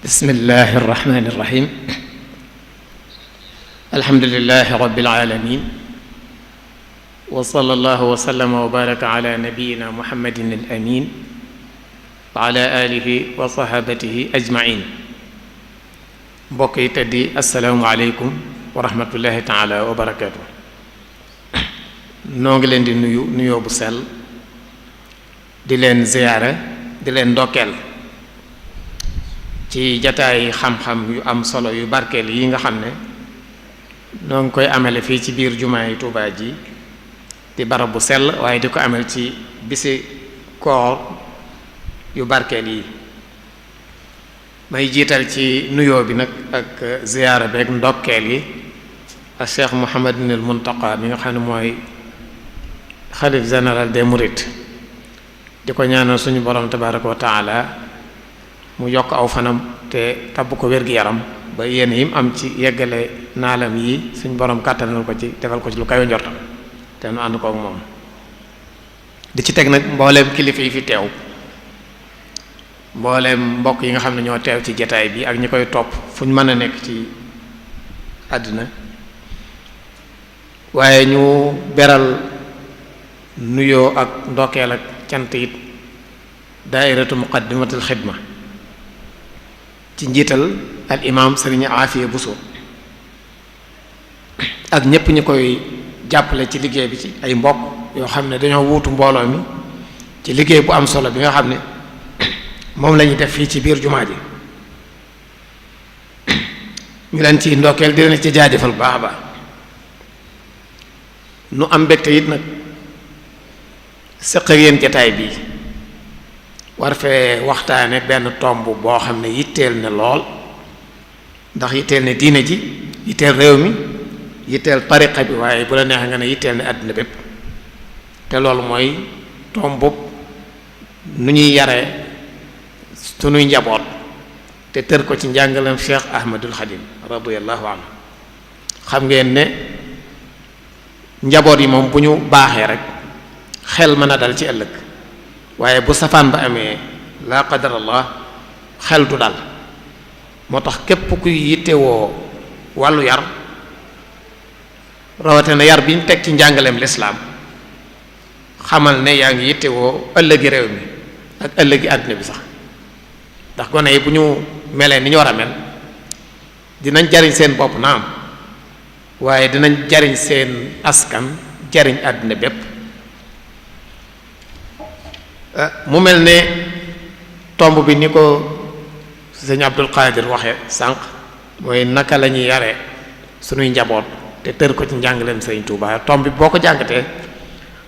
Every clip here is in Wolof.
bismillahi irrahmani irrahim alhamdulilahi rabbil alamin wa sallallahu wa sallama wa baraka ala nabiyina muhammadin al amin wa ala alihi wa sahabatihi ajmain mbokk yi teddi assalaamu aleykum wa rahmatullahi taala wa barakatuh noo ngi leen di nuyoo bu sell di leen ziyaara di leen ndokkeel ci jataay xam-xam yu am solo yu barkeel yi nga xam ne noo ngi koy amele fii ci biir jumaa yi Tuubaa ji di barab bu sell waaye di ko amel ci bisi koor yu barkeel yi may jiital ci nuyoo bi nag ak ziyaara beeg ndokkeel yi ak Cheikh Mouhamadinil Muntaqa mi nga xam ne mooy xalif général des mourides di ko ñaanal suñu borom tabaraka wa taala mu yokk aw fanam te tabb ko wér-gi-yaram ba yéen yim am ci yeggale naalam yi suñ borom kàttanal ko ci defal ko ci lu kayo njortam te nu ànd kook moom di ci teg nag mbooleem kilifa yi fi teew mbooleem mbokk yi nga xam ne ñoo teew ci jataay bi ak ñi koy topp fu ñu mën a nekk ci àddina waaye ñu beral nuyoo ak ndokkeel ak cant it daairatu muqaddimatul xidma ci njiital al imam sëriñ Afiya Buso ak ñépp ñi koy jàppale ci liggéey bi ci ay mbokk yoo xam ne dañoo wuutu mbooloo mi ci liggéey bu am solo bi nga xam ne moom la ñuy def fii ci biir jumaa ji ñu leen ci ndokkeel di leen ci jaajëfal baax a baax nu am mbégte it nag sëq ak yéen jataay bii war fee waxtaane benn tomb boo xam ne yitteel na lool ndax yitteel ne diine ji yitteel réew mi yitteel tariqa bi waaye bu la neexee nga ne yitteel ne àddina bépp te loolu mooy tomb nu ñuy yare sunuy njaboot te tër ko ci njàngalam Cheikh Ahmadul Xadim radiyallahu anhu xam ngeen ne njaboot yi moom bu ñu baaxee rek xel mën a dal ci ëllëg waaye bu safaan ba amee laa qadarallah xel du dal moo tax képp kuy yittewoo wàllu yar rawatina yar bi ñu teg ci njàngaleem lislaam xamal ne yaa ngi yittewoo ëllëgi réew mi ak ëllëgi àddina bi sax ndax gone yi bu ñu melee ni ñu war a mel dinañ jariñ seen bopp naam waaye dinañ jariñ seen askan jariñ àddina bépp mu mel ne tomb bi ni ko sëñ Abdul Qadir waxe sànq mooy naka la ñuy yare sunuy njaboot te tër ko ci njàngaleem sëñ Tuubaa tomb bi boo ko jàngatee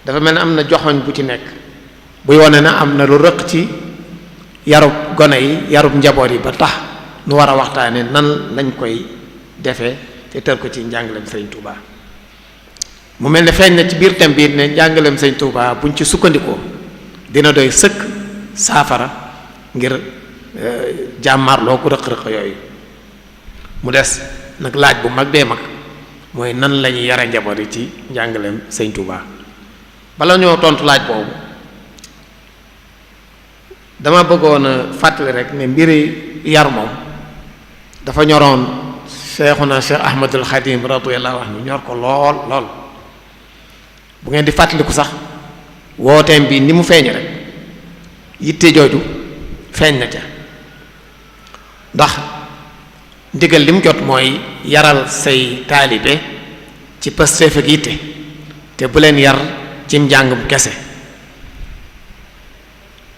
dafa mel ne am na joxoñ bu ci nekk buy wane na am na lu rëq ci yarub gone yi yarub njaboot yi ba tax nu war a waxtaane nan lañ koy defee te tër ko ci njàngaleem sëñ Tuubaa mu mel ne feeñ na ci biir thème bi ne njàngaleem sëñ Tuubaa buñ ci sukkandikoo dina doy sëkk saafara ngir jàmmarloo ko rëq-rëq yooyu mu des nag laaj bu mag bee mag mooy nan la ñuy yare njaboot yi ci njàngaleem sëñ Tuubaa bala ñoo tontu laaj boobu dama bëggoon a fàttali rek ne mbiri yar moom dafa ñoroon Seexuna Cheikh Ahmadul Xadim radiyallahu anhu ñor ko lool lool bu ngeen di fàttaliku sax wooteem bi ni mu feeñe rek yitte jooju feeñ na ca ndax ndigal li mu jot mooy yaral say taalibe ci pasteef ak yitte te bu leen yar cim njàngum kese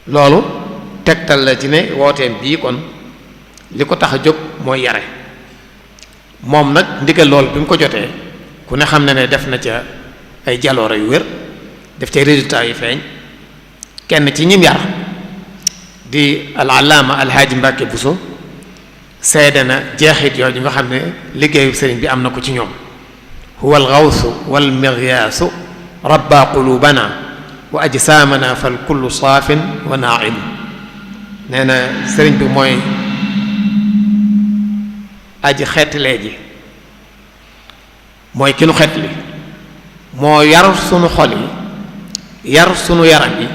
loolu tegtal la ci ne wooteem bii kon li ko tax a jóg mooy yare moom nag ndigal loolu bi mu ko jotee ku ne xam ne ne def na ca ay jaloore yu wér def ci résultat yi feeñ kenn ci ñim yar di al-allaama alhaaji Mbàkke Buso seede na jeexit yooyu nga xam ne liggéeyu sëriñ bi am na ko ci ñoom huwa al-gawsu wal miryaasu rabba qulubana wa ajsaamana fal kullu saafin wa naa'im nee na sëriñ bi mooy aji xeetlee ji mooy ki nu xeetli moo yar sunu xol yi yar sunu yaram yi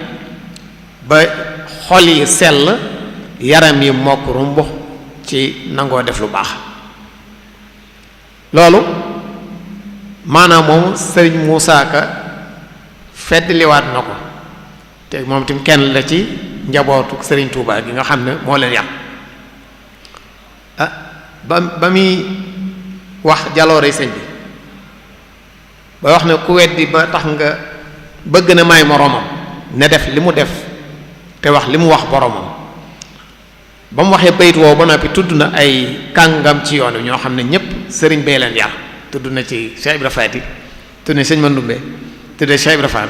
ba xol yi sell yaram yi mokk rumbux ci nangoo def lu baax. loolu maanaam moom sëriñ Moussa Ka feddliwaat na ko te moom tim kenn la ci njabootu sëriñ Touba gi nga xam ne moo leen yar ba muy wax jaloore sëñ bi ba wax ne ku weddi ba tax nga bëgg na may moroomam ne def li mu def te wax li mu wax boromam. ba mu waxee bayit woowu ba noppi tudd na ay kàngam ci yoon wi ñoo xam ne ñëpp sëriñ bay leen yar tudd na ci Cheikh Ibra Faati tudd na sëñ Mandumbe tudd na Cheikh Ibra Fall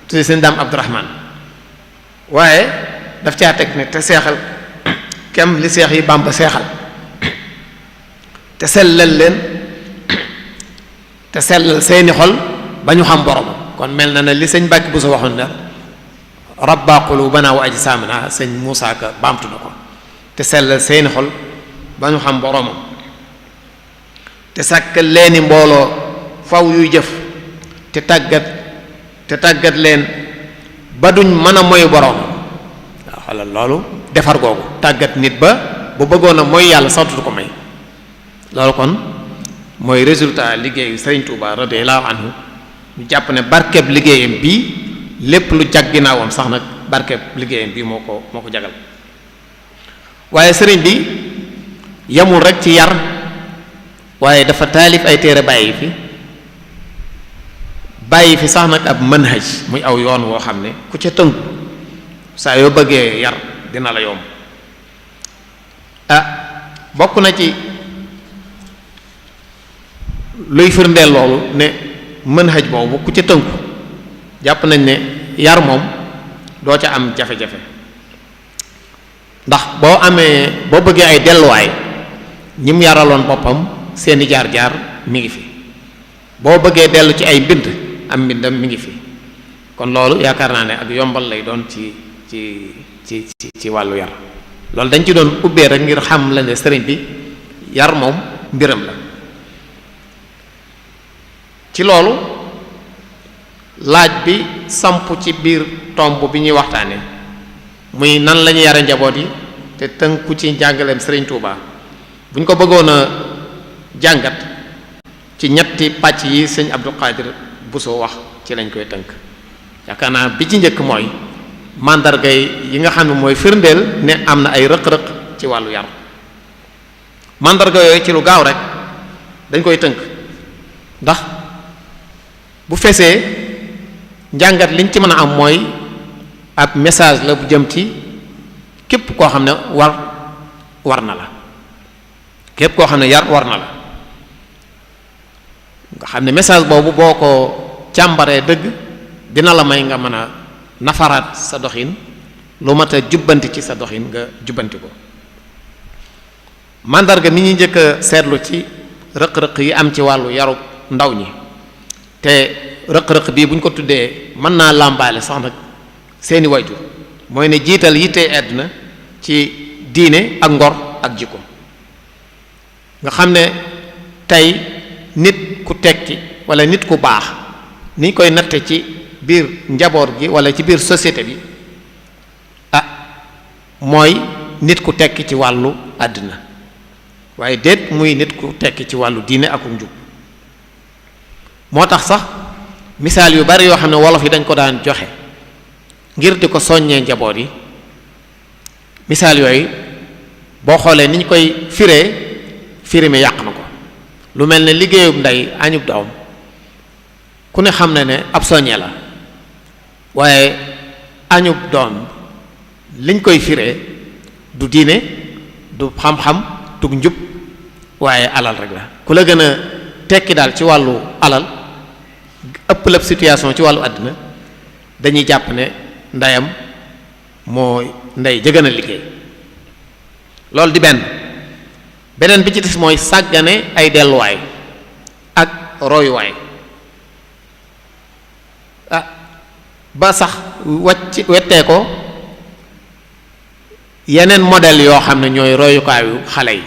tudd na sëñ Daam Abdourahman waaye daf caa teg ne te seexal kem li seex yi Bàmba seexal te sellal leen te sellal seeni xol ba ñu xam borom kon mel na ne li sëñ Mbàkke bu sa waxoon ne rabba qulubana wa ajsamana sëñ Moussa Ka baamtu na ko te sellal seeni xol ba ñu xam boromam te sàkkal leeni mbooloo faw yuy jëf te tàggat leen ba duñ mën a moy borom waaw xalal loolu defar googu tàggat nit ba bu bëggoon a mooy yàlla santu ko may loolu kon mooy résultat liggéeyu Sëriñ Tuuba radiyallahu anhu ñu jàpp ne barkeb liggéeyam bii lépp lu jag ginnaawam sax nag barkeb liggéeyam bii moo ko jagal waaye sëriñ bi yamul rek ci yar waaye dafa taalif ay téere bàyyi fi sax nag ab manhaj muy aw yoon woo xam ne ku ca tënku saa yoo bëggee yar dina la yomb bokk na ci luy firndeel loolu ne manhaj boobu ku ca tënku jàpp nañ ne yar moom doo ca am jafe-jafe ndax boo bëggee ay delluwaay ñi mu yaraloon boppam seeni jaar-jaar mi ngi fi boo bëggee dellu ci ay mbind am mbindam mi ngi fi kon loolu yaakaar naa ne ak yombal lay doon ci wàllu yar loolu dañ ci doon ubbee rek ngir xam la ne sëriñ bi yar moom mbiram la ci loolu laaj bi samp ci biir tomb bi ñuy waxtaane muy nan la ñu yare njaboot yi te tënku ci njàngaleem sëriñ Touba bu ñu ko bëggoon a jàngat ci ñetti pàcc yi sëñ Abdou Khadir Bousso wax ci lañ koy tënk yaakaar naa bi ci njëkk mooy màndarga yi nga xam ne mooy firndeel ne am na ay rëq-rëq ci wàllu yar màndarga yooyu ci lu gaaw rek dañ koy tënk ndax bu fesee njàngat liñ ci mën a am mooy ab message la bu jëm ci képp koo xam ne war na la képp koo xam ne yar war na la nga xam ne message boobu boo ko càmbaree dëgg dina la may nga mën a nafaraat sa doxin lu mat a jubbanti ci sa doxin nga jubbanti ko màndarga mi ñuy njëkk a seetlu ci rëq-rëq yi am ci wàllu yaru ndaw ñi te rëq-rëq bii bu ñu ko tuddee mën naa làmbaale sax nag seeni wayjur mooy ne jiital yittee àddina ci diine ak ngor ak jikko nga xam ne tey nit ku tekki wala nit ku baax ni koy natte ci biir njaboot gi wala ci biir société bi mooy nit ku tekki ci wàllu àddina waaye déet muy nit ku tekki ci wàllu diine ak njub moo tax sax misaal yu bari yoo xam ne wolof yi dañ ko daan joxe ngir di ko soññee njaboot yi misaal yooyu boo xoolee ni ñu koy firi mi yàq na ko lu mel ne liggéeyub ndey añub doom ku ne xam ne ne ab soññee la waaye añub doom liñ koy firee du diine du xam-xam du njub waaye alal rek la ku la gën a tekki daal ci wàllu alal ëpp lépp situation ci wàllu àddina dañuy jàpp ne ndeyam moo ndey jëgën a liggéey loolu di beneen bi ci des mooy sàggane ay delluwaay ak royuwaay ba sax wettee ko yeneen modèle yoo xam ne ñooy royukaayu xale yi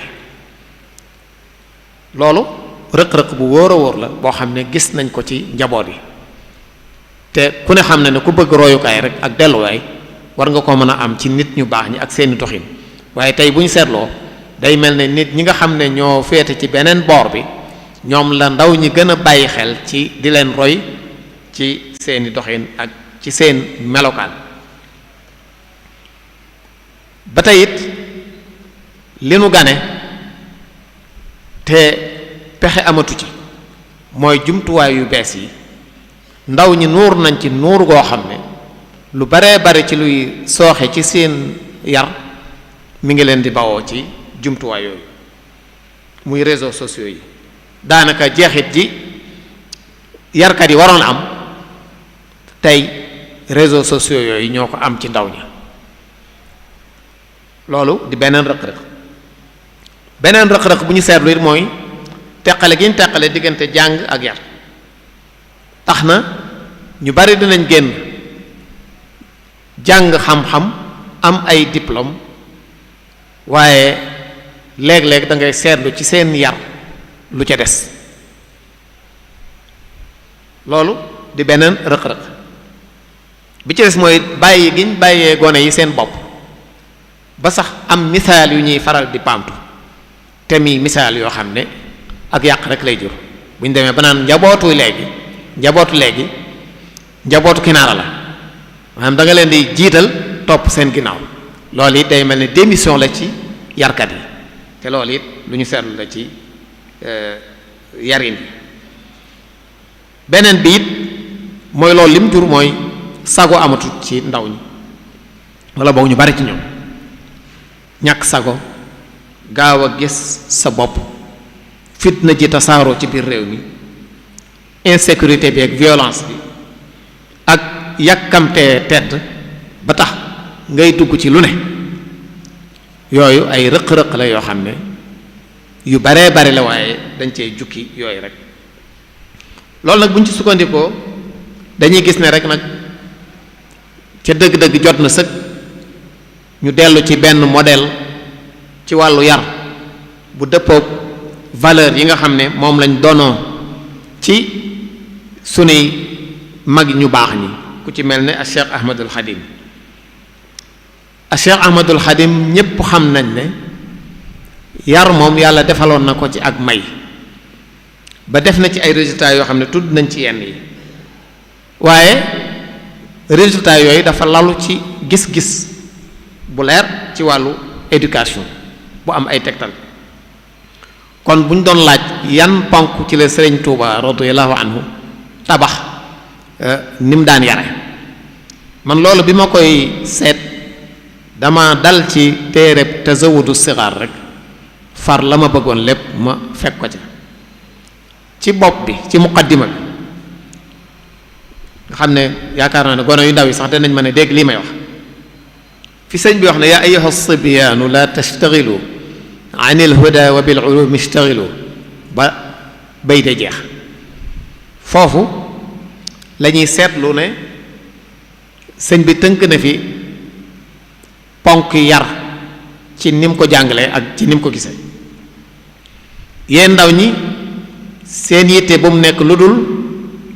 loolu rëq-rëq bu wóor a wóor la boo xam ne gis nañ ko ci njaboot yi te ku ne xam ne ku bëgg royukaay rek ak delluwaay war nga ko mën a am ci nit ñu baax ñi ak seeni doxin waaye tey bu ñu seetloo day mel ne nit ñi nga xam ne ñoo féete ci beneen boor bi ñoom la ndaw ñi gën a bàyyi xel ci di leen roy ci seeni doxin ak ci seen melokaan. ba tey it li nu gane te pexe amatu ci mooy jumtuwaay yu bees yi ndaw ñi nuur nañ ci nuur goo xam ne lu baree bare ci luy sooxe ci seen yar mi ngi leen di bawoo ci jumtuwaay yooyu muy réseaux sociaux yi. daanaka jeexit ji yarkat yi waroon am tey réseaux sociaux yooyu ñoo ko am ci ndaw ñi. loolu di beneen rëq-rëq bu ñu seetlu it mooy teqale gi ñu teqale diggante jàng ak yar tax na ñu bari dinañ génn jàng xam-xam am ay diplôme waaye léeg-léeg da ngay seetlu ci seen yar lu ca des. loolu di beneen rëq-rëq bi ci des mooy bàyyi giñ bàyyee gone yi seen bopp ba sax am misaal yu ñuy faral di paamtu te mi misaal yoo xam ne ak yàq rek lay jur bu ñu demee ba naan njabootu njabootu kinaara la maanaam da nga leen di jiital topp seen ginnaaw loolu it day mel ni démission la ci yarkat yi te loolu it lu ñu seetlu la ci yarin bi. beneen bi it mooy loolu lim jur mooy sago amatut ci ndaw ñi wala boog ñu bari ci ñoom ñàkk sago gaaw a gis sa bopp fitna ji tasaaroo ci biir réew mi insécurité bi ak violence bi ak yàkkamtee tedd ba tax ngay dugg ci lu ne yooyu ay rëq-rëq la yoo xam ne yu baree bari la waaye dañ cee jukki yooyu rek. loolu nag bu ñu ci sukkandikoo dañuy gis ne rek nag ca dëgg-dëgg jot na sëkk ñu dellu ci benn modèle ci wàllu yar bu dëppoog valeur yi nga xam ne moom lañ doonoo ci sunuy mag ñu baax ñi ku ci mel ne a Cheikh Ahmadul Xadim a Cheikh Ahmadul Xadim ñépp xam nañ ne yar moom yàlla defaloon na ko ci ak may ba def na ci ay résultats yoo xam ne tudd nañ ci yenn yi waaye résultats yooyu dafa lalu ci gis-gis bu leer ci wàllu éducation bu am ay tegtal. kon bu ñu doon laaj yan ponk ci la Sëriñ Tuuba radiyallahu anhu tabax ni mu daan yare man loolu bi ma koy seet dama dal ci téereb Tazawudu Sigaar rek far la ma bëggoon lépp ma fekk ko ca ci bopp bi ci muqaddima bi nga xam ne yaakaar naa ne gone yu ndaw yi sax danañ mën a dégg lii may wax fi sëñ bi wax ne yaa ayyuha sibyaanu la tastaxilu an il huda wa bil ulum istaxilu ba bay de jeex foofu la ñuy seetlu ne sëñ bi tënk na fi ponk yar ci ni mu ko jàngalee ak ci ni mu ko gisee yéen ndaw ñi seen yitte bu mu nekk lu dul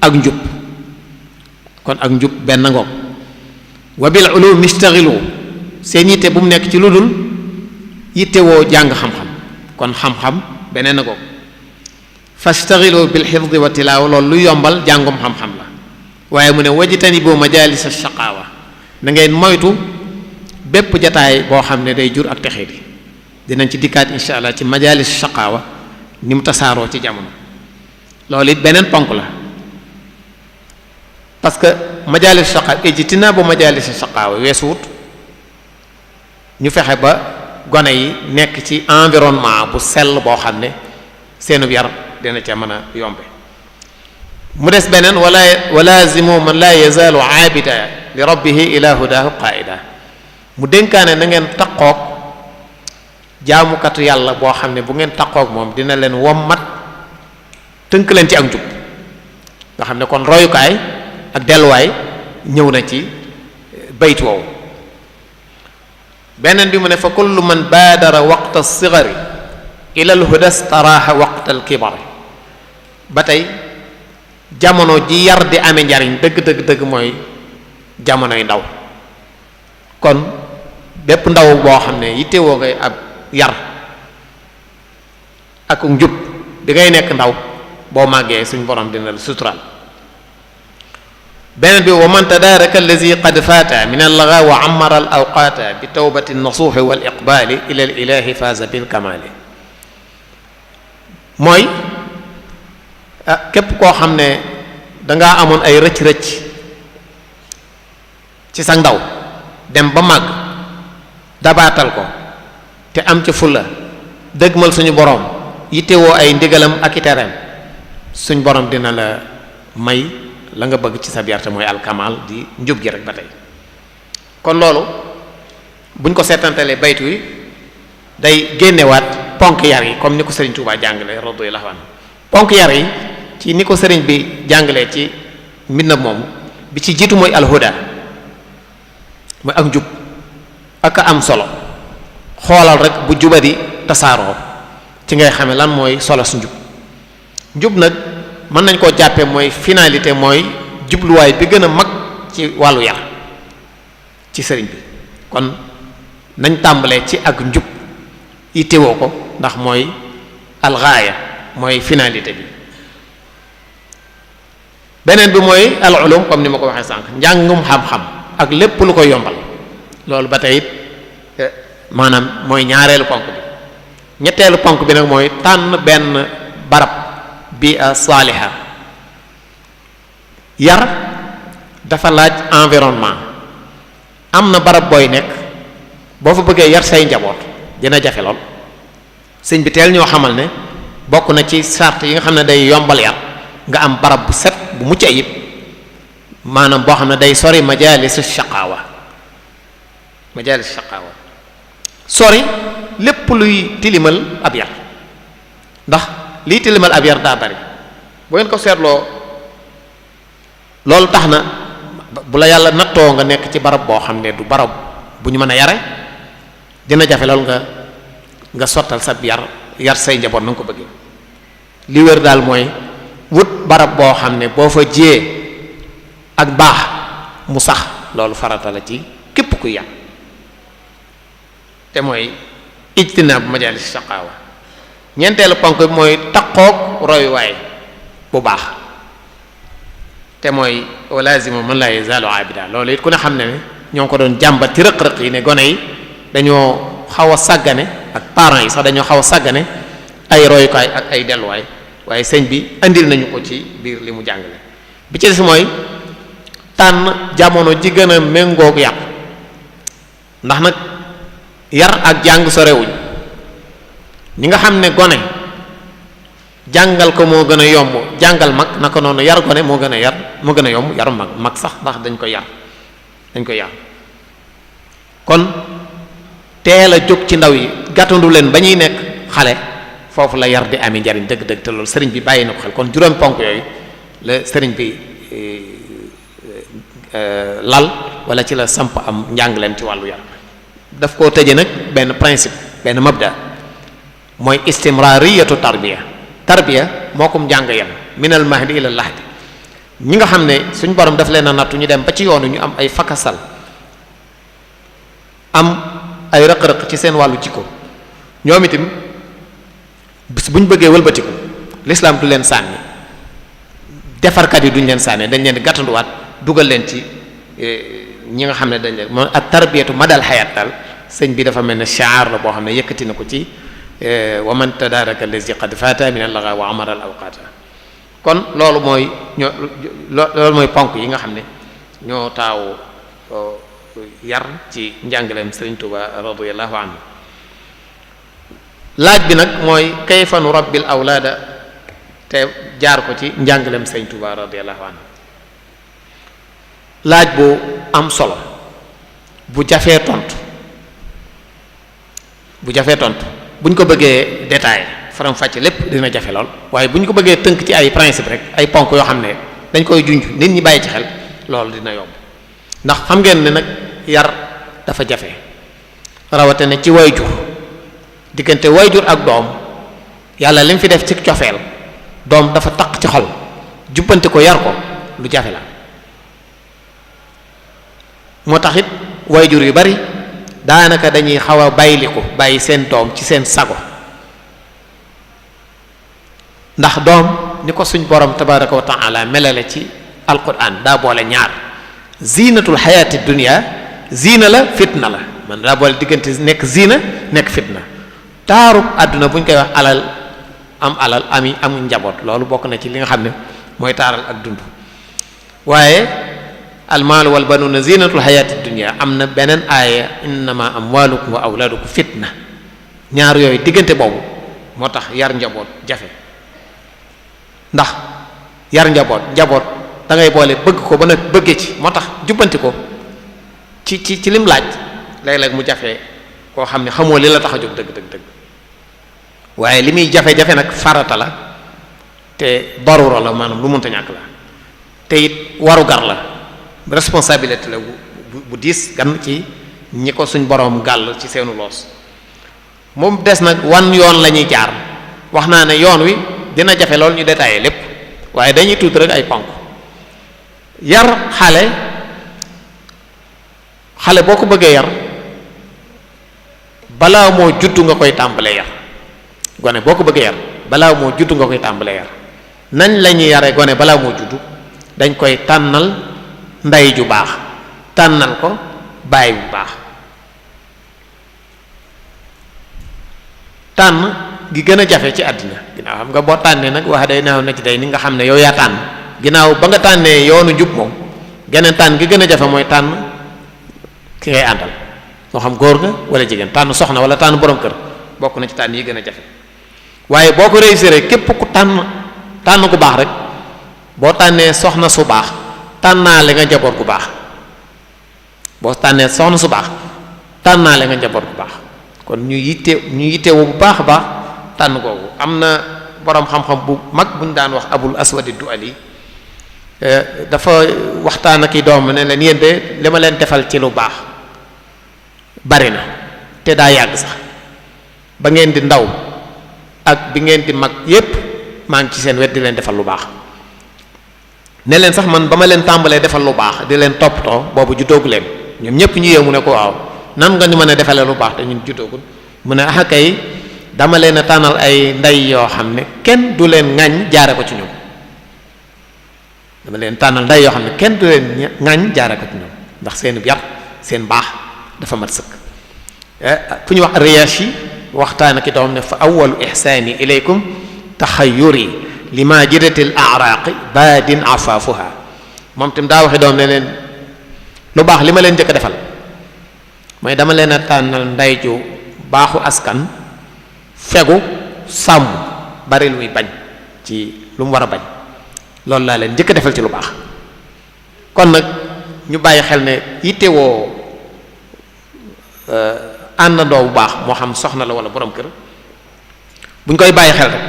ak njub kon ak njub benn ngoog wa bil ulum istaxilu seen yitte bu mu nekk ci lu dul yitte woo jàng xam-xam kon xam-xam beneen a ngoog fastaxilu bil xifdi wa tilaawa loolu lu yombal jàngum xam-xam la waaye mu ne wajtanibu majalis shaqaawa da ngeen moytu bépp jataay boo xam ne day jur ak texee di dinañ ci dikkaat insha allah ci majalis shaqaawa ni mu tasaaroo ci jamono loolu it beneen ponk la parce que majalis shaqaawa ijtinaabu majalis shaqaawa weesuwut ñu fexe ba gone yi nekk ci environnement bu sell boo xam ne seenub yar dina ca mën a yombe mu des beneen walaazimu man laa yazaalu aabida li rabbihi ila hudahu qaida mu dénkaane na ngeen taqoog jaamukatu yàlla boo xam ne bu ngeen taqoog moom dina leen wommat tënk leen ci ak njub nga xam ne kon royukaay ak delluwaay ñëw na ci bayt woowu beneen bi mu ne fa kullu man baadara waqta sigari ila alhuda staraaha waqta alkibari ba tey jamono ji yar di amee njariñ dëgg mooy jamonoy ndaw kon bépp ndaw boo xam ne yittewoo ngay ab yar ak njub bi ngay nekk ndaw boo màggee suñ borom dina la suturaal. beneen bi wa man tadaaraka allazi qad faata min allaga wa amara al awqaata bi tawbati nasuuxi wal iqbaali ila al ilahi faaza bil kamaali. mooy képp koo xam ne dangaa amoon ay rëcc-rëcc ci sa ndaw dem ba màgg dabaatal ko te am ci fulla dëgmal suñu borom yittewoo ay ndigalam ak i tereem suñ borom dina la may la nga bëgg ci sa yar te mooy alkamal di njub gi rek ba tey. kon loolu buñ ko seetantalee baytu yi day génnewaat ponk yar yi comme ni ko Serigne Touba jàngale radiyallahu anhu. ponk yar yi ci ni ko sëriñ bi jàngalee ci mbindam moomu bi ci jiitu mooy alhuda mooy ak njub ak a am solo. xoolal rek bu jubadi tasaaroo ci ngay xame lan mooy solo su njub nag mën nañ koo jàppee mooy finalité mooy jubluwaay bi gën a mag ci wàllu yar ci sëriñ bi. kon nañ tàmbalee ci ak njub yittewoo ko ndax mooy algaaya mooy finalité bi. beneen bi mooy al ulum comme ni ma ko waxee sànq njàngum xam-xam ak lépp lu koy yombal loolu ba tey it maanaam mooy ñaareelu ponk bi. ñetteelu ponk bi nag mooy tànn benn barab bi a saaliha. yar dafa laaj environnement. am na barab booy nekk boo fa bëggee yar say njaboot dina jafe lool. sëñ bi teel ñoo xamal ne bokk na ci sart yi nga xam ne day yombal yar nga am barab bu set bu mucc ayib maanaam boo xam ne day sori majaalisu shaqaawa sori lépp luy tilimal ab yar ndax liy tilimal ab yar daa bari bu ngeen ko seetloo loolu tax na bu la yàlla nattoo nga nekk ci barab boo xam ne du barab bu ñu mën a yare dina jafe lool nga sottal sa yar say njaboot na nga ko bëggee. li wér daal mooy wut barab boo xam ne boo fa jiyee ak baax mu sax loolu farata la ci képp kuy yar te mooy ijtinaab majalis shaqaawa. ñeenteelu ponk bi mooy taqoog royuwaay bu baax te mooy walaazimu man laa yazaalu abida. loolu it ku ne xam ne ñoo ngi ko doon jàmbat ci rëq-rëq yi ne gone yi dañoo xaw a sàggane ak parents yi sax dañoo xaw a sàggane ay royukaay ak ay delluwaay waaye sëñ bi andil nañu ko ci biir li mu jàngale. bi ci des mooy tànn jamono ji gën a méngoog yàpp ndax nag yar ak jàng sorewuñ. ñi nga xam ne gone jàngal ko moo gën a yomb jàngal mag naka noonu yar gone moo gën a yomb yaru mag sax ndax dañ koy yar kon teel a jóg ci ndaw yi gàttandu leen ba ñuy nekk xale foofu la yar di ami njariñ dëgg-dëgg te loolu sëriñ bi bàyyi na ko xel. kon juróom ponk yooyu la sëriñ bi lal wala ci la samp am njàngaleem ci wàllu yar. daf koo tëje nag benn principe benn mabda mooy istimrariyatu tarbiya moo kom njàng yam minal mahdi ila lahdi. ñi nga xam ne suñ borom daf leen a nattu ñu dem ba ci yoonu ñu am ay fakasal am ay rëq-rëq ci seen wàllu jikko ñoom itam bis bu ñu bëggee wëlbatiku lislaam du leen sànni defarkat yi duñ leen sànni dañ leen di gàttanduwaat dugal leen ci ñi nga xam ne dañ leen moom ak tarbiyatu madal xayaat daal sëñ bi dafa mel ne shaar la boo xam ne yëkkati na ko ci wa man tadaraka allazi qad fata min allaga wa amara al awqata. kon loolu mooy ponk yi nga xam ne ñoo taaw yar ci njàngaleem Sëriñ Tuuba radiyallahu anhu. laaj bi nag mooy kayfa nurabbil awlaada te jaar ko ci njàngaleem Sëriñ Tuuba radiyallahu anhu. laaj bu am solo bu jafee tontu buñ ko bëggee détaillé faram fàcce lépp dina jafe lool waaye bu ñu ko bëggee tënk ci ay principe rek ay ponk yoo xam ne dañ koy junj nit ñi bàyyi ci xel loolu dina yomb ndax xam ngeen ne nag yar dafa jafe rawatina ci wayjur diggante wayjur ak doom yàlla li mu fi def ci cofeel doom dafa taq ci xol jubbante ko yar ko lu jafe la moo tax it wayjur yu bari daanaka dañuy xaw a bàyyiliku bàyyi seen doom ci seen sago ndax doom ni ko suñ borom tabaraka wa taala melale ci alquran daa boole ñaar zinatul xayaati dunia zina la fitna la man daa boole diggante nekk zina nekk fitna taarub àdduna bu ñu koy wax alal am njaboot loolu bokk na ci li nga xam ne mooy taaral ak dund waaye almaalu wal banuuna zinatul xayaati dunia am na beneen aaya innama amwalukum wa awlaadukum fitna ñaar yooyu diggante boobu moo tax yar njaboot jafe ndax yar njaboot da ngay boole bëgg ko ba nag bëggee ci moo tax jubbanti ko ci lim laaj léeg-léeg mu jafe koo xam ne xamoo li la tax a jóg dëgg waaye li muy jafe-jafe nag farata la te darura la maanaam lu mënta ñàkk la te it warugar la responsabilité la bu diis gan ci ñi ko suñ boroom gàll ci seenu loos moom des nag wan yoon la ñuy jaar wax naa ne yoon wi dina jafe lool ñu détaillé lépp waaye dañuy tuuti rek ay ponk yar xale boo ko bëggee yar balaa moo juddu nga koy tàmbalee yar gone boo ko bëggee yar balaa moo juddu nga koy tàmbalee yar nañ la ñuy yare gone balaa moo juddu dañ koy tànnal ndey ju baax tànnal ko baay bu baax tànn gi gën a jafe ci àddina ginnaaw xam nga boo tànnee nag wax day naaw na ci day ni nga xam ne yow yaa tànn ginnaaw ba nga tànnee yoonu njub moom geneen tànn gi gën a jafe mooy tànn ki ngay àndal moo xam góor nga wala jigéen tànn soxna wala tànn borom kër bokk na ci tànn yi gën a jafe waaye boo ko réussir képp ku tànn ku baax rek boo tànnee soxna su baax tànnaale nga njaboot gu baax boo tànnee soxna su baax tànnaale nga njaboot gu baax kon ñu yittewoo bu baax a baax tànn googu am na boroom xam-xam bu mag bu ñu daan wax abul aswadi duali dafa waxtaan ak i doom ne leen yéen de li ma leen defal ci lu baax bari na te daa yàgg sax ba ngeen di ndaw ak bi ngeen di mag yépp maa ngi ci seen wet di leen defal lu baax ne leen sax man ba ma leen tàmbalee defal lu baax di leen toppatoo boobu juddoogu leen ñoom ñépp ñu yéemu ne ko waaw nan nga ñu mën a defalee lu baax te ñun juddoogul mu ne ah kay dama leen a tànnal ay ndey yoo xam ne kenn du leen ŋañ jaare ko ci ñoom dama leen tànnal ndey yoo xam ne kenn du leen ŋañ jaare ko ci ñoom ndax seen yar seen baax dafa mat sëkk ku ñu wax Riyashi waxtaan ak doom ne fa awwalu ihsaani ilaykum taxayyuri li ma jidatil a'raqi baadin afaafuha moom tam daa waxi doom ne leen lu baax li ma leen njëkk a defal mooy dama leen a tànnal ndey ju baaxu askan fegu sàmm bari lu muy bañ ci lu mu war a bañ loolu laa leen njëkk a defal ci lu baax kon nag ñu bàyyi xel ne yittewoo àndandoo bu baax moo xam soxna la wala borom kër bu ñu koy bàyyi xel rek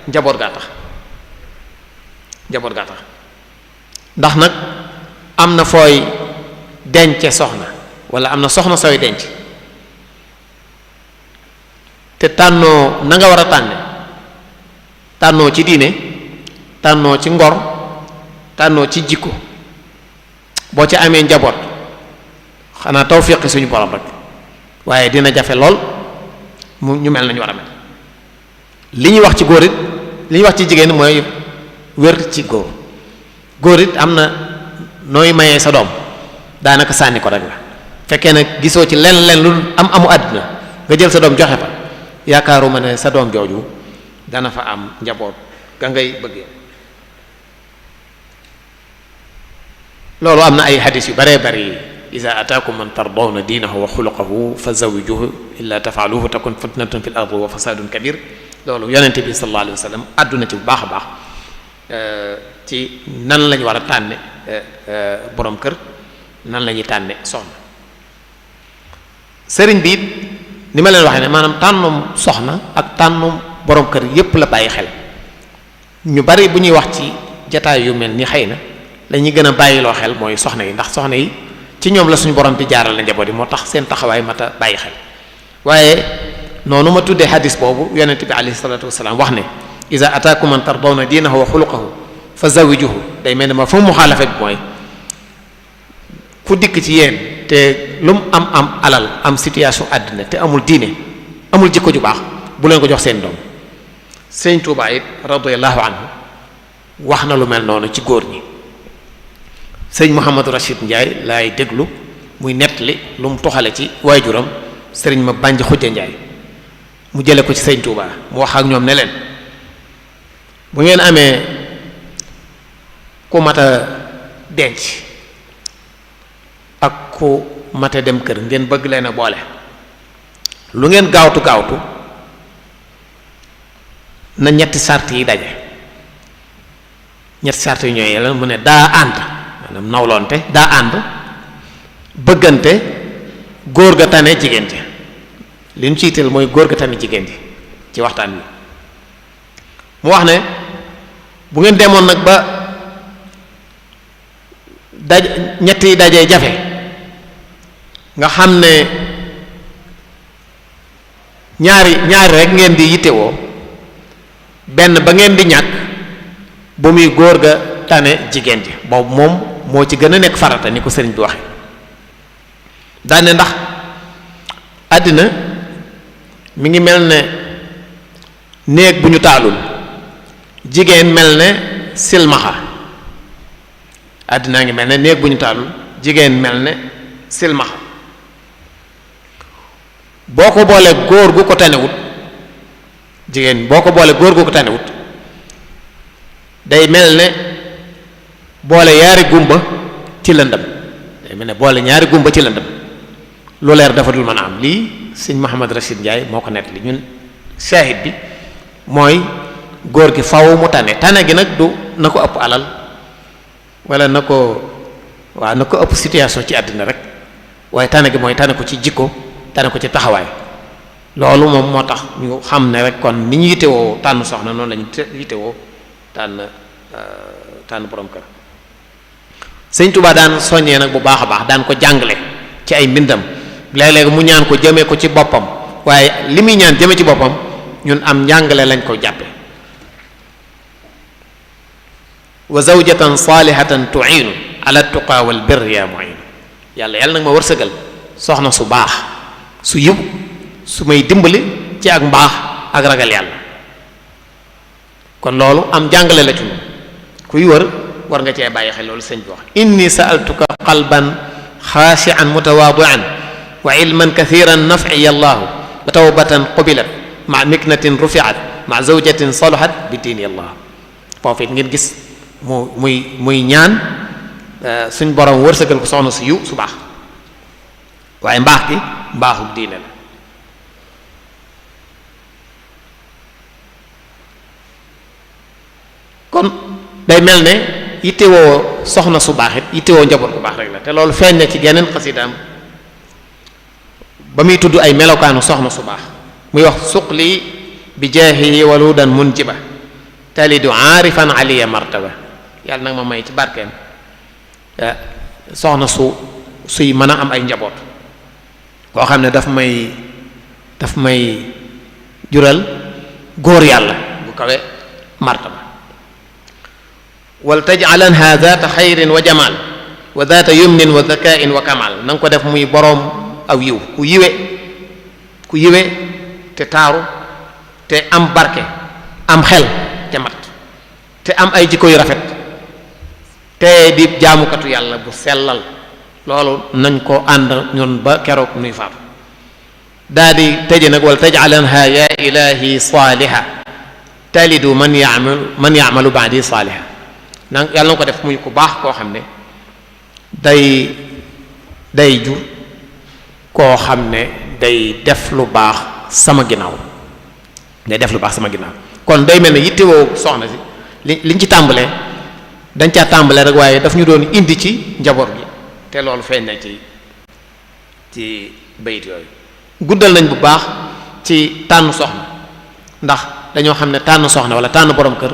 njaboot gaa tax ndax nag am na fooy dence soxna wala am na soxna sooy denc te tànnoo na nga war a tànnoo ci diine tànnoo ci ngor tànnoo ci jikko boo ci amee njaboot xanaa tawfiqi suñu borom rek waaye dina jafe lool mu ñu mel nañu war a mel li ñuy wax ci góor it li ñuy wax ci jigéen mooy wér ci góor it am na nooy mayee sa doom daanaka sànni ko rek la fekkee nag gisoo ci len lu amu àddina nga jël sa doom joxe fa yaakaaruma ne sa doom jooju dana fa am njaboot ga ngay bëggee loolu am na ay hadis yu baree bari iza ataakum man tardawna diinahu wa xuluqahu fa zawijuhu illa tafaaluhu takun fitnatun fil ardi wa fasadun kabir loolu yonente bi sallallahu alayhi wa sallam àdduna ci bu baax a baax ci nan lañu war a tànne borom kër nan la ñuy tànne soxna sëriñ bi it ni ma leen waxee ne maanaam tànnum soxna ak tànnum borom kër yépp la bàyyi xel ñu bari bu ñuy wax ci jataay yu mel ni xëy na la ñuy gën a bàyyiloo xel mooy soxna yi ndax soxna yi ci ñoom la suñu borom di jaaral la njaboot yi moo tax seen taxawaay mat a bàyyi xel waaye noonu ma tuddee hadis boobu yonent bi alayhi salatu wasalaam wax ne iza ataakum man tardawna diinahu wa xuluqahu fa zawijuhu day mel ne ma fu mu muxaalafa bi mooy ku dikk ci yéen te lu mu am alal am situation àddina te amul diine amul jikko ju baax bu leen ko jox seen doom sëñ Tuubaa it radiyallahu anhu wax na lu mel noonu ci góor ñi. sëñ Mouhamadou Rachid Ndiaye laay déglu muy nettali lu mu toxale ci waajuram sëriñ ma bànj xujja Ndiaye mu jële ko ci sëñ Tuubaa mu wax ak ñoom ne leen bu ngeen amee ku mat a denc ak ku mat a dem kër ngeen bëgg leen a boole lu ngeen gaawtu gaawtu na ñetti sart yi daje ñetti sart yi ñooy yàlla mu ne daa ànd maanaam nawloonte daa ànd bëggante góor ga tane jigéen ji li ñu ciital mooy góor ga tane jigéen ji ci waxtaan wi mu wax ne bu ngeen demoon nag ba ñetti dajee jafe nga xam ne ñaari rek ngeen di yittewoo benn ba ngeen di ñàkk bu muy góor ga tane jigéen ji boobu moom moo ci gën a nekk farata ni ko sëriñ bi waxe daane ndax àddina mi ngi mel ne néeg bu ñu taalul jigéen mel ne silmaxa àddinaa ngi mel ne néeg bu ñu taalul jigéen mel ne silmaxa boo ko boolee góor gu ko tanewut jigéen boo ko boolee góor gu ko tanewut day mel ne boole yaari gumba ci lëndëm day mel ne boole ñaari gumba ci lëndëm lu leer dafa dul mën a am lii sëñ Mouhamad Rachid Ndiaye moo ko nett li ñun shahid bi mooy góor gi faw mu tane gi nag du na ko ëpp alal wala na ko ëpp situation ci àddina rek waaye tane gi mooy tane ko ci jikko tane ko ci taxawaay loolu moom moo tax ñu xam ne rek kon ni ñu yittewoo tànn soxna noonu la ñu yittewoo tànn borom kër sëñ Tuubaa daan soññee nag bu baax a baax daan ko jàngale ci ay mbindam léeg-léeg mu ñaan ko jëmee ko ci boppam waaye li muy ñaan jëmee ci boppam ñun am njàngale lañ ko jàppe wa zawjatan salihatan tu'inu ala tuqa wal birri ya mu'in yàlla nag ma wërsëgal soxna su baax su yiw su may dimbali ci ak mbaax ak ragal yàlla kon loolu am jàngale la ci kuy wër war nga cee bàyyi xel loolu sëñ bi wax inni sa'altuka qalban xaashi'an mutawaadi'an wa ilman kathiran naf'iya allahu wa tawbatan qubilat ma miknatin rufi'at ma zawjatin salahat bi diini allah foofu it ngeen gis muy ñaan suñ borom wërsëgal ko soxna su yiw su baax waaye mbaax gi mbaaxu diine la kon day mel ne yittewoo soxna su baax it yittewoo njaboot bu baax rek la te loolu feeñ na ci geneen xasidaam ba muy tudd ay melokaanu soxna su baax muy wax suqli bi jaahihi waludan munjiba talidu aarifan aliya martaba yàlla nag ma may ci barkeem soxna suy mën a am ay njaboot koo xam ne daf may jural góor yàlla bu kawe martaba wal taj'alanha zaata xayrin wa jamal wa zaata yumnin wa zakain wa kamal na nga ko def muy boroom aw yiw ku yiwe te taaru te am barke am xel te mat te am ay jikko yu rafet te di jaamukatu yàlla bu sellal loolu nañ ko ànd ñun ba keroog nuy faatu daa di tëje nag wala taj'alanha ya ilahi saaliha talidu man ya'malu ba'di saaliha na yàlla na ko def muy ku baax koo xam ne day jur koo xam ne day def lu baax sama ginnaaw kon day mel ne yittewoo soxna si liñ ci tàmbalee dañ caa tàmbalee rek waaye daf ñu doon indi ci njaboot gi te loolu feeñ na ci bayit yooyu guddal nañ bu baax ci tànn soxna ndax dañoo xam ne tànn soxna wala tànn borom kër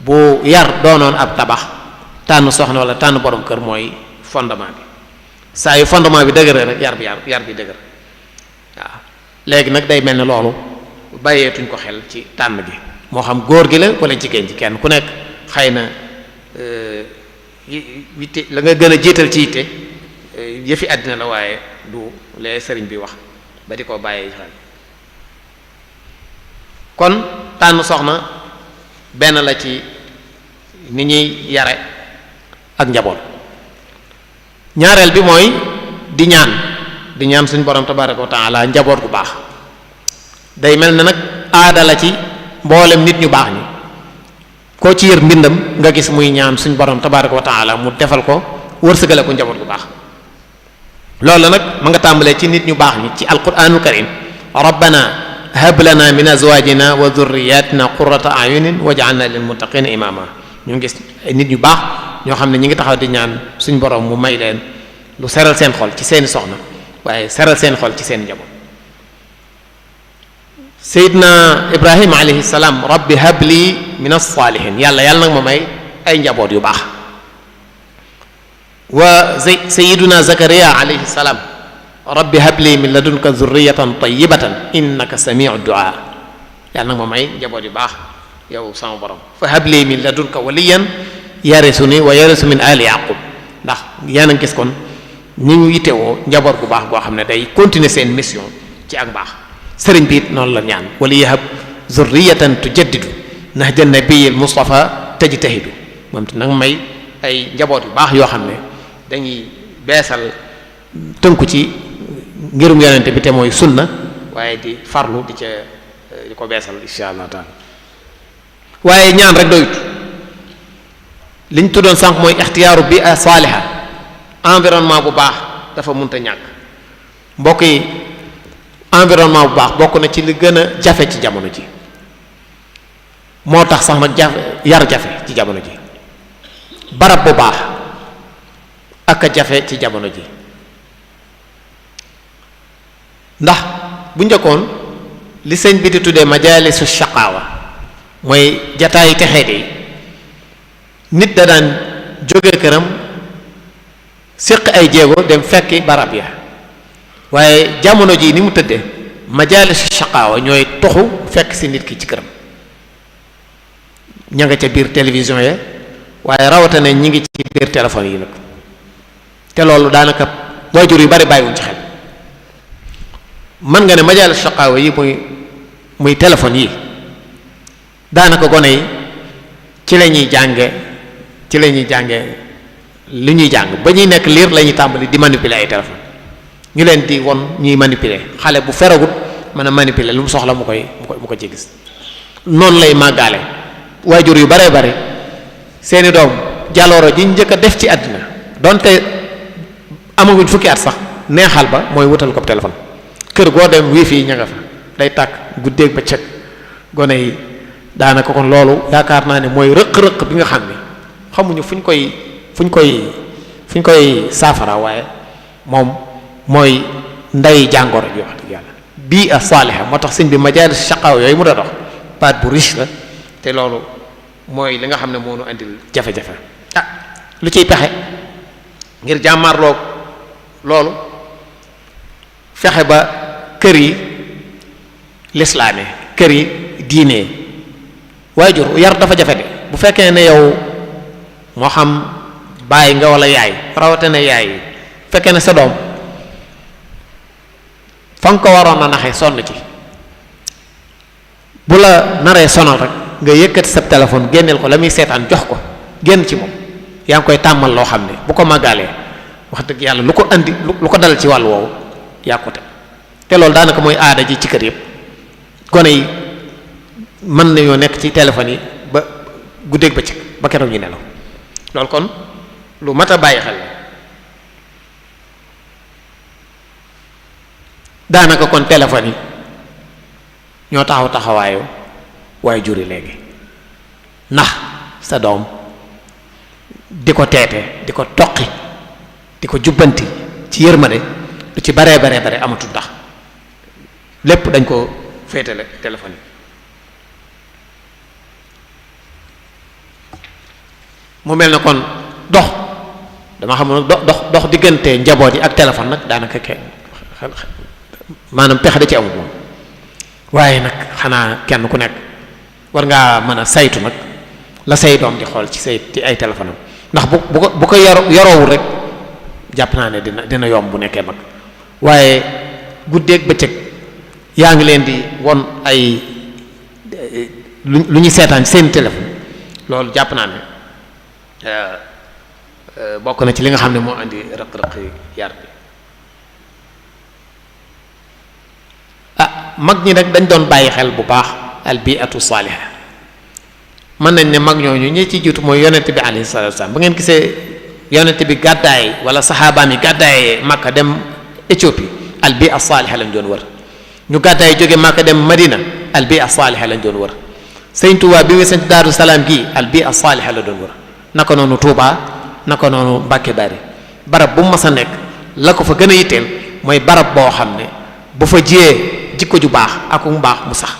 bu yar doonoon ab tabax tànn soxna wala tànn borom kër mooy fondement bi saa yu fondement bi dëgëree rek yar bi dëgër waaw léegi nag day mel ne loolu bàyyeetuñ ko xel ci tànn gi moo xam góor gi la wala jigéen ji kenn ku nekk xëy na yitte la nga gën a jiital ci yitte yëfi àddina la waaye du lee sëriñ bi wax ba di ko bàyyee xel kon tànn soxna benn la ci ni ñuy yare ak njaboot. ñaareel bi mooy di ñaan suñu borom tabaraka wa taala njaboot gu baax. day mel ne nag aada la ci mboolem nit ñu baax ñi koo ci yër mbindam nga gis muy ñaan suñu borom tabaraka wa taala mu defal ko wërsëgale ko njaboot gu baax. loolu nag ma nga tàmbalee ci nit ñu baax ñi ci alquranul karim rabbana hab lana min azwajina wa dhurriyyatina qurrata a'yunin waj'alna lil muttaqina imama. ñu ngi gis ay nit ñu baax ñoo xam ne ñi ngi taxaw di ñaan suñ borom mu may leen lu seral seen xol ci seeni soxna waaye seral seen xol ci seen njaboot. Seydina Ibrahima alayhi salaam rabbi habli min as-salihin yàlla nag ma may ay njaboot yu baax. wa Seydina Zakariya alayhi salaam rabbi habli min ladunka zurriyatan tayyibatan innaka sami'u du'a yàlla nag ma may njaboot yu baax yow sama borom. fa habli min ladunka waliyan yarisuni wa yarisu min ali yaqub ndax yéen a gis kon ñi ñu yittewoo njaboot bu baax goo xam ne day continuer seen mission ci ak baax. sëriñ bi it noonu la ñaan wala yahab zurriyatan tujaddidu nahja nabiyil mustafa tajtahidu moom te nag may ay njaboot yu baax yoo xam ne dañuy beesal tënku ci ngirum yonente bi te mooy sunna waaye di farlu di ko beesal insha allah taala. waaye ñaan rek doyut liñ tuddoon sànq mooy ixtiyaaru bi a saaliha environnement bu baax dafa mënta ñàkk. mbokk yi environnement bu baax bokk na ci li gën a jafe ci jamono ji moo tax sax nag jafe ci jamono ji. barab bu baax ak a jafe ci jamono ji ndax bu njëkkoon li sëñ bi di tuddee majalisu shaqaawa mooy jataayi texee de nit da daan jóge këram séq ay jéego dem fekki barab ya waaye jamono ji ni mu tëddee majalisu shaqaawa ñooy toxu fekk si nit ki ci këram ña nga ca biir télévision ya waaye rawatina ñi ngi ci biir téléphone yi nag te loolu daanaka waajur yu bari bàyyiwuñ ci xel. mën nga ne majalisu shaqaawa yi muy téléphone yi daanaka gone yi ci la ñuy jànge li ñuy jàng ba ñuy nekk liir la ñuy tàmbali di manipuler ay téléphone ñu leen di won ñuy manipuler xale bu feragut mën a manipuler lu mu soxla mu ko ci gis. noonu lay màggaale waajur yu baree bare seeni doom jalooro ji njëkk a def ci àddina donte amaguñ fukki at sax neexal ba mooy wutal ko téléphone. kër goo dem wifi yi ña nga fa day tàkk guddeeg ba cëg gone yi daanaka kon loolu yaakaar naa ne mooy rëq-rëq bi nga xam ne xamuñu fu ñu koy saafara waaye moom mooy nday jàngoro ji wax dëgg yàlla bii a saaliha moo tax sëñ bi majaalis shaqaaw yooyu mu da dox baat bu riche la te loolu mooy li nga xam ne moo nu andil jafe-jafe lu ciy pexe ngir jàmmarloog loolu fexe ba kër yi lislaame kër yi diine waajur yar dafa jafe de bu fekkee ne yow moo xam bàyyi nga walla yaay rawatina yaay fekkee ne sa doom fa nga ko waroon a naxe sonn ci bu la naree sonal rek nga yëkkati sa téléphone génneel ko la muy seetaan jox ko génn ci moom yaa ngi koy tàmmal loo xam ne bu ko màggalee wax dëgg yàlla lu ko andi lu ko dal ci wàll woowu yaa ko te loolu daanaka mooy aada ji ci kër yëpp gone yi mën nañoo nekk ci téléphone yi ba guddeeg bëccëg ba keroog ñu nelaw loolu kon lu mat a bàyyi xel la daanaka kon téléphone yi ñoo taxawaayu waaye juri léegi ndax sa doom di ko teete di ko toqi di ko jubbanti ci yërmande lu ci baree amatul ndax lépp dañ ko féetale téléphone yi mu mel na kon dox dama xam ne dox diggante njaboot yi ak téléphone nag daanaka maanaam pexe da ci amut moom waaye nag xanaa kenn ku nekk war ngaa mën a saytu nag la say doom di xool ci ay téléphone am ndax bu ko yoroowul rek jàpp naa ne dina yomb bu nekkee mag waaye guddeeg bëccëg yaa ngi leen di won ay lu ñuy seetaan seen téléphone loolu jàpp naa ne bokk na ci li nga xam ne moo andi rëq-rëq yar bi mag ñi nag dañ doon bàyyi xel bu baax al bi'atu saaliha mën nañ ne mag ñooñu ñi ci jiitu mooy yonent bi alayhi salaatu wasallam ba ngeen gisee yonent bi gàddaay wala saxaabaam yi gàddaayee Makka dem Éthiopie al bi'a saaliha lañ doon wër ñu gàddaay jóge Makka dem Madina al bi'a saaliha lañ doon wër Sëñ Tuubaa bi wesent Daaru Salaam gii al bi'a saaliha la doon wër naka noonu Tuubaa naka noonu Mbàkke Bari barab bu mu mas a nekk la ko fa gën a yitteel mooy barab boo xam ne bu fa jiyee jikko ju baax ak mu baax mu sax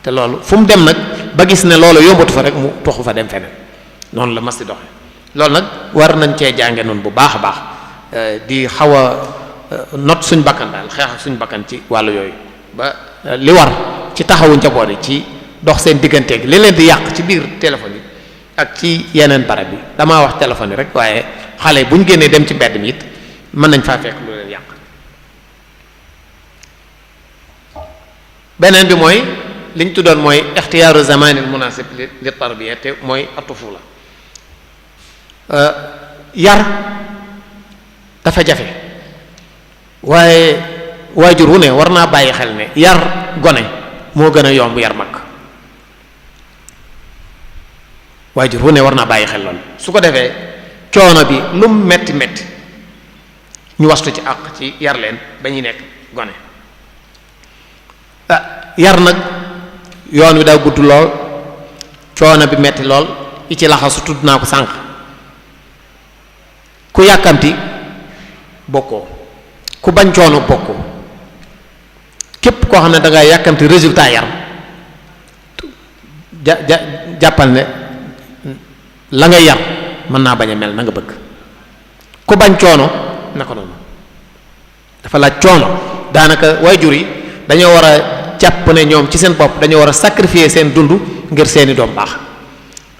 te loolu fu mu dem nag ba gis ne loolu yombatu fa rek mu toxu fa dem feneen noonu la mas di doxe loolu nag war nañ cee jànge noonu bu baax a baax di xaw a not suñ bakkan daal xeex ak suñ bakkan ci wàllu yooyu ba li war ci taxawu njaboot yi ci dox seen digganteeg li leen di yàq ci biir téléphone yi ak ci yeneen barab bi damaa wax téléphone yi rek waaye xale yi bu ñu génnee dem ci mbedd mi it mën nañ faa fekk lu leen yàq beneen bi mooy liñ tuddoon mooy ixtiyaaru zamanil munasib li tarbiya te mooy atufula yar dafa jafe waaye waajur wu ne war naa bàyyi xel ne yar gone moo gën a yomb yar mag waajur wu ne war naa bàyyi xel loolu su ko defee coono bi lu mu metti metti ñu wastu ci àq ci yar leen ba ñuy nekk gone yar nag yoon wi daa gudd lool coono bi metti lool yi ci laxasu tudd naa ko sànq ku yàkkamti bokkoo ku bañ coono bokkoo képp koo xam ne da ngay yàkkamti résultat yar jàppal ne la nga yar mën naa bañ a mel na nga bëgg ku bañ coono naka noonu dafa laaj coono daanaka waajur yi dañoo war a jàpp ne ñoom ci seen bopp dañoo war a sacrifier seen dund ngir seeni doom baax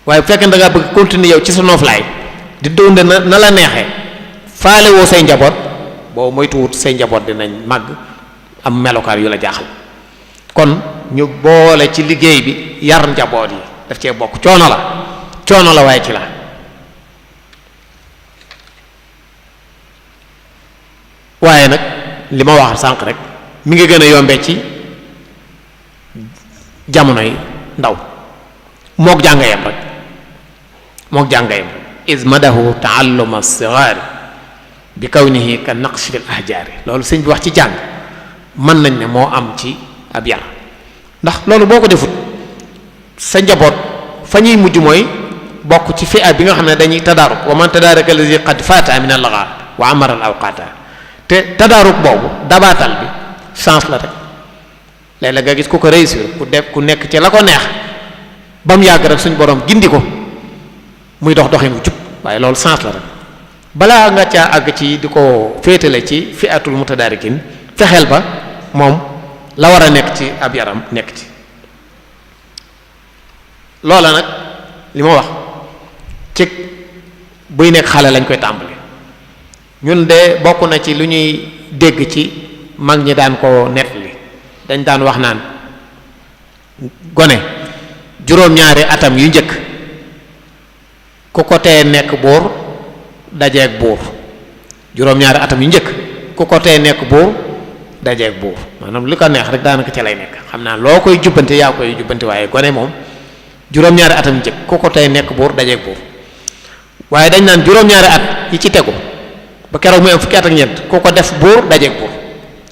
waaye bu fekkee da ngaa bëgg continuer yow ci sa nooflaay di dund na la neexee faale woo say njaboot boo moytuwut say njaboot dinañ màgg am melokaan yu la jaaxal kon ñu boole ci liggéey bi yar njaboot yi daf cee bokk coono la waaye ci la waaye nag li ma wax sànq rek mi ngi gën a yombee ci jamonoy ndaw mook jàngayam rek mook jàngayam ismadahu taalluma sigaari bi kawnihi ka naqshi fil ahjaari loolu sëñ bi wax ci jàng mën nañ ne moo am ci ab yar ndax loolu boo ko defut sa njaboot fa ñuy mujj mooy bokk ci fi'a bi nga xam ne dañuy tadaaruk wa man tadaaraka allazi qad faata min al-lagha wa amara al-awqata te tadaaruk boobu dabaatal bi chance la rek léeg-léeg nga gis ku ko réussir ku nekk ci la ko neex ba mu yàgg rek suñ borom gindi ko muy dox doxin wu jub waaye loolu chance la rek balaa nga caa àgg ci di ko féetale ci fi'atul mutadaarikin fexeel ba moom la war a nekk ci ab yaram nekk ci loola nag li ma wax ci buy nekk xale lañ koy tàmbali ñun de bokk na ci lu ñuy dégg ci mag ñi daan ko nettali dañ daan wax naan gone juróom-ñaari atam yu njëkk ku ko tee nekk buur dajeeg buur juróom-ñaari atam yu njëkk ku ko tee nekk buur dajeeg buur maanaam li ko neex rek daanaka ca lay nekk xam naa loo koy jubbante yaa koy jubbante waaye gone moom juróom-ñaari atam yu njëkk ku ko tee nekk buur dajeeg buur waaye dañ naan juróom-ñaari at yi ci tegu ba keroog muy am fukki at ak ñeent ku ko def buur dajeeg buur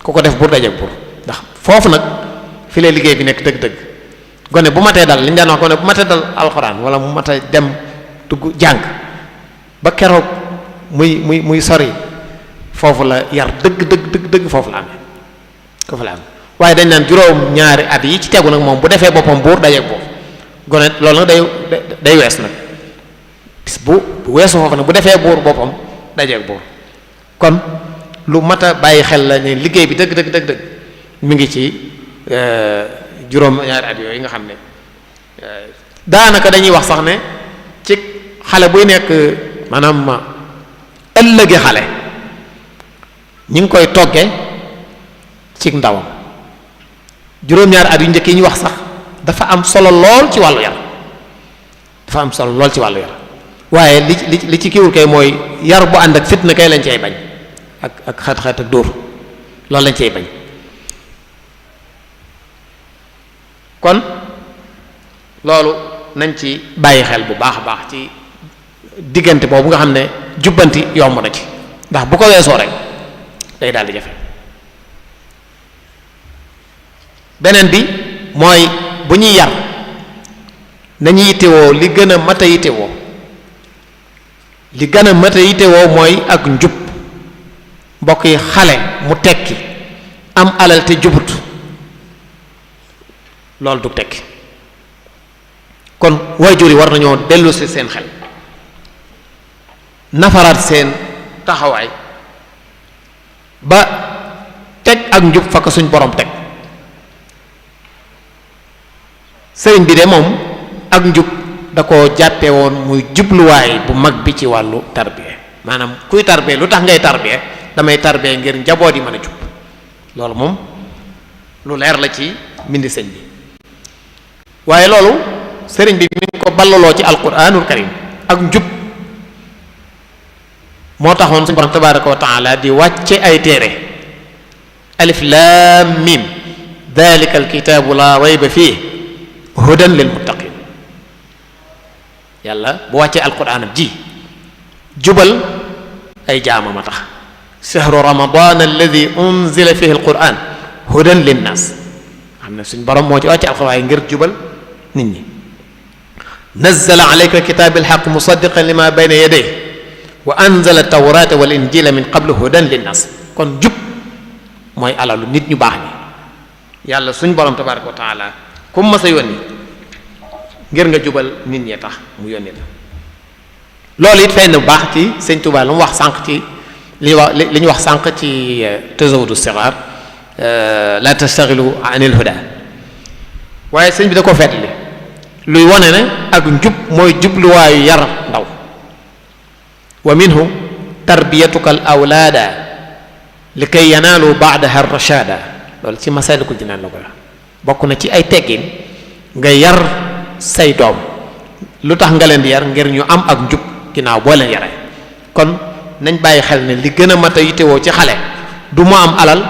ku ko def buur dajeeg buur ndax foofu nag fi lay liggéey bi nekk dëgg-dëgg gone bu matee dal li ñu daan wax gone bu matee dal alxuraan wala mu matee dem dugg jàng ba keroog muy sori foofu la yar dëgg foofu la amee waaye dañ naan juróom-ñaari at yi ci tegu nag moom bu defee boppam buur dajeeg buur gone loolu nag day wees nag bis bu weesu foofu nag bu defee buur boppam dajeeg buur kon lu mat a bàyyi xel la ne liggéey bi dëgg mi ngi ci juróom-ñaari at yooyu nga xam ne daanaka dañuy wax sax ne ci xale buy nekk maanaam ëllëgi xale ñi ngi koy togge ci ndawam juróom-ñaari at yu njëkk yi ñu wax sax dafa am solo lool ci wàllu yar dafa am solo lool ci wàllu yar waaye li ci kiiwul kay mooy yar bu ànd ak fitna kay lañ cay bañ ak xat-xat ak dóor loolu lañ cay bañ kon loolu nañ ci bàyyi xel bu baax a baax ci diggante boobu nga xam ne jubbanti yomb na ci ndax bu ko weesoo rek day daal di jafe beneen bi mooy bu ñuy yar nañu yittewoo li gën a mat a yittewoo li gën a mat a yittewoo mooy ak njub mbokk yi xale mu tekki am alal te jubut loolu du tekki kon waajur yi war nañoo dellu si seen xel nafaraat seen taxawaay ba teg ak njub fa ko suñ borom teg sëriñ bi de moom ak njub da ko jàppe woon muy jubluwaay bu mag bi ci wàllu tarbiya maanaam kuy tarbiya lu tax ngay tarbiya damay tarbiya ngir njaboot yi mën a jub loolu moom lu leer la ci mbindi sëñ bi waaye loolu sëriñ bi mi ngi ko ballaloo ci alquranul karim ak njub moo taxoon suñu borom tabaraka wa taala di wàcce ay téere alif lam mim dalika alkitabu la rayba fii hudan lil muttaqin yàlla bu wàccee alquran ji jubal ay jaamam a tax shahru ramadan alladi unzila fihi alquran hudan linnas xam ne suñ borom moo ci wàcce alquran waaye ngir jubal nit ñi nazzala alayka alkitaba alhaq musaddiqan lima bayna yadayhi wa anzala tawrata wal injila min qablu hudan linnas kon jub mooy alalu nit ñu baax ñi yàlla suñ borom tabaraka wa taala kum ma sa yónni ngir nga jubal nit ñee tax mu yónni la loolu it feeñ na bu baax ci sëñ Tuubaa lu mu wax sànq ci li ñu wax sànq ci tazawudu sigaar la tastaxilu anil huda waaye sëñ bi da ko feetli luy wone ne ak njub mooy jubluwaayu yar ndaw wa minhu tarbiyatuka al awlaada li kay yanaalu baadaha rachada loolu ci Masaalikul Jinaan la ko wax bokk na ci ay teggin nga yar say doom lu tax nga leen di yar ngir ñu am ak njub ginnaaw boo leen yaree kon nañ bàyyi xel ne li gën a mat a yittewoo ci xale du mu am alal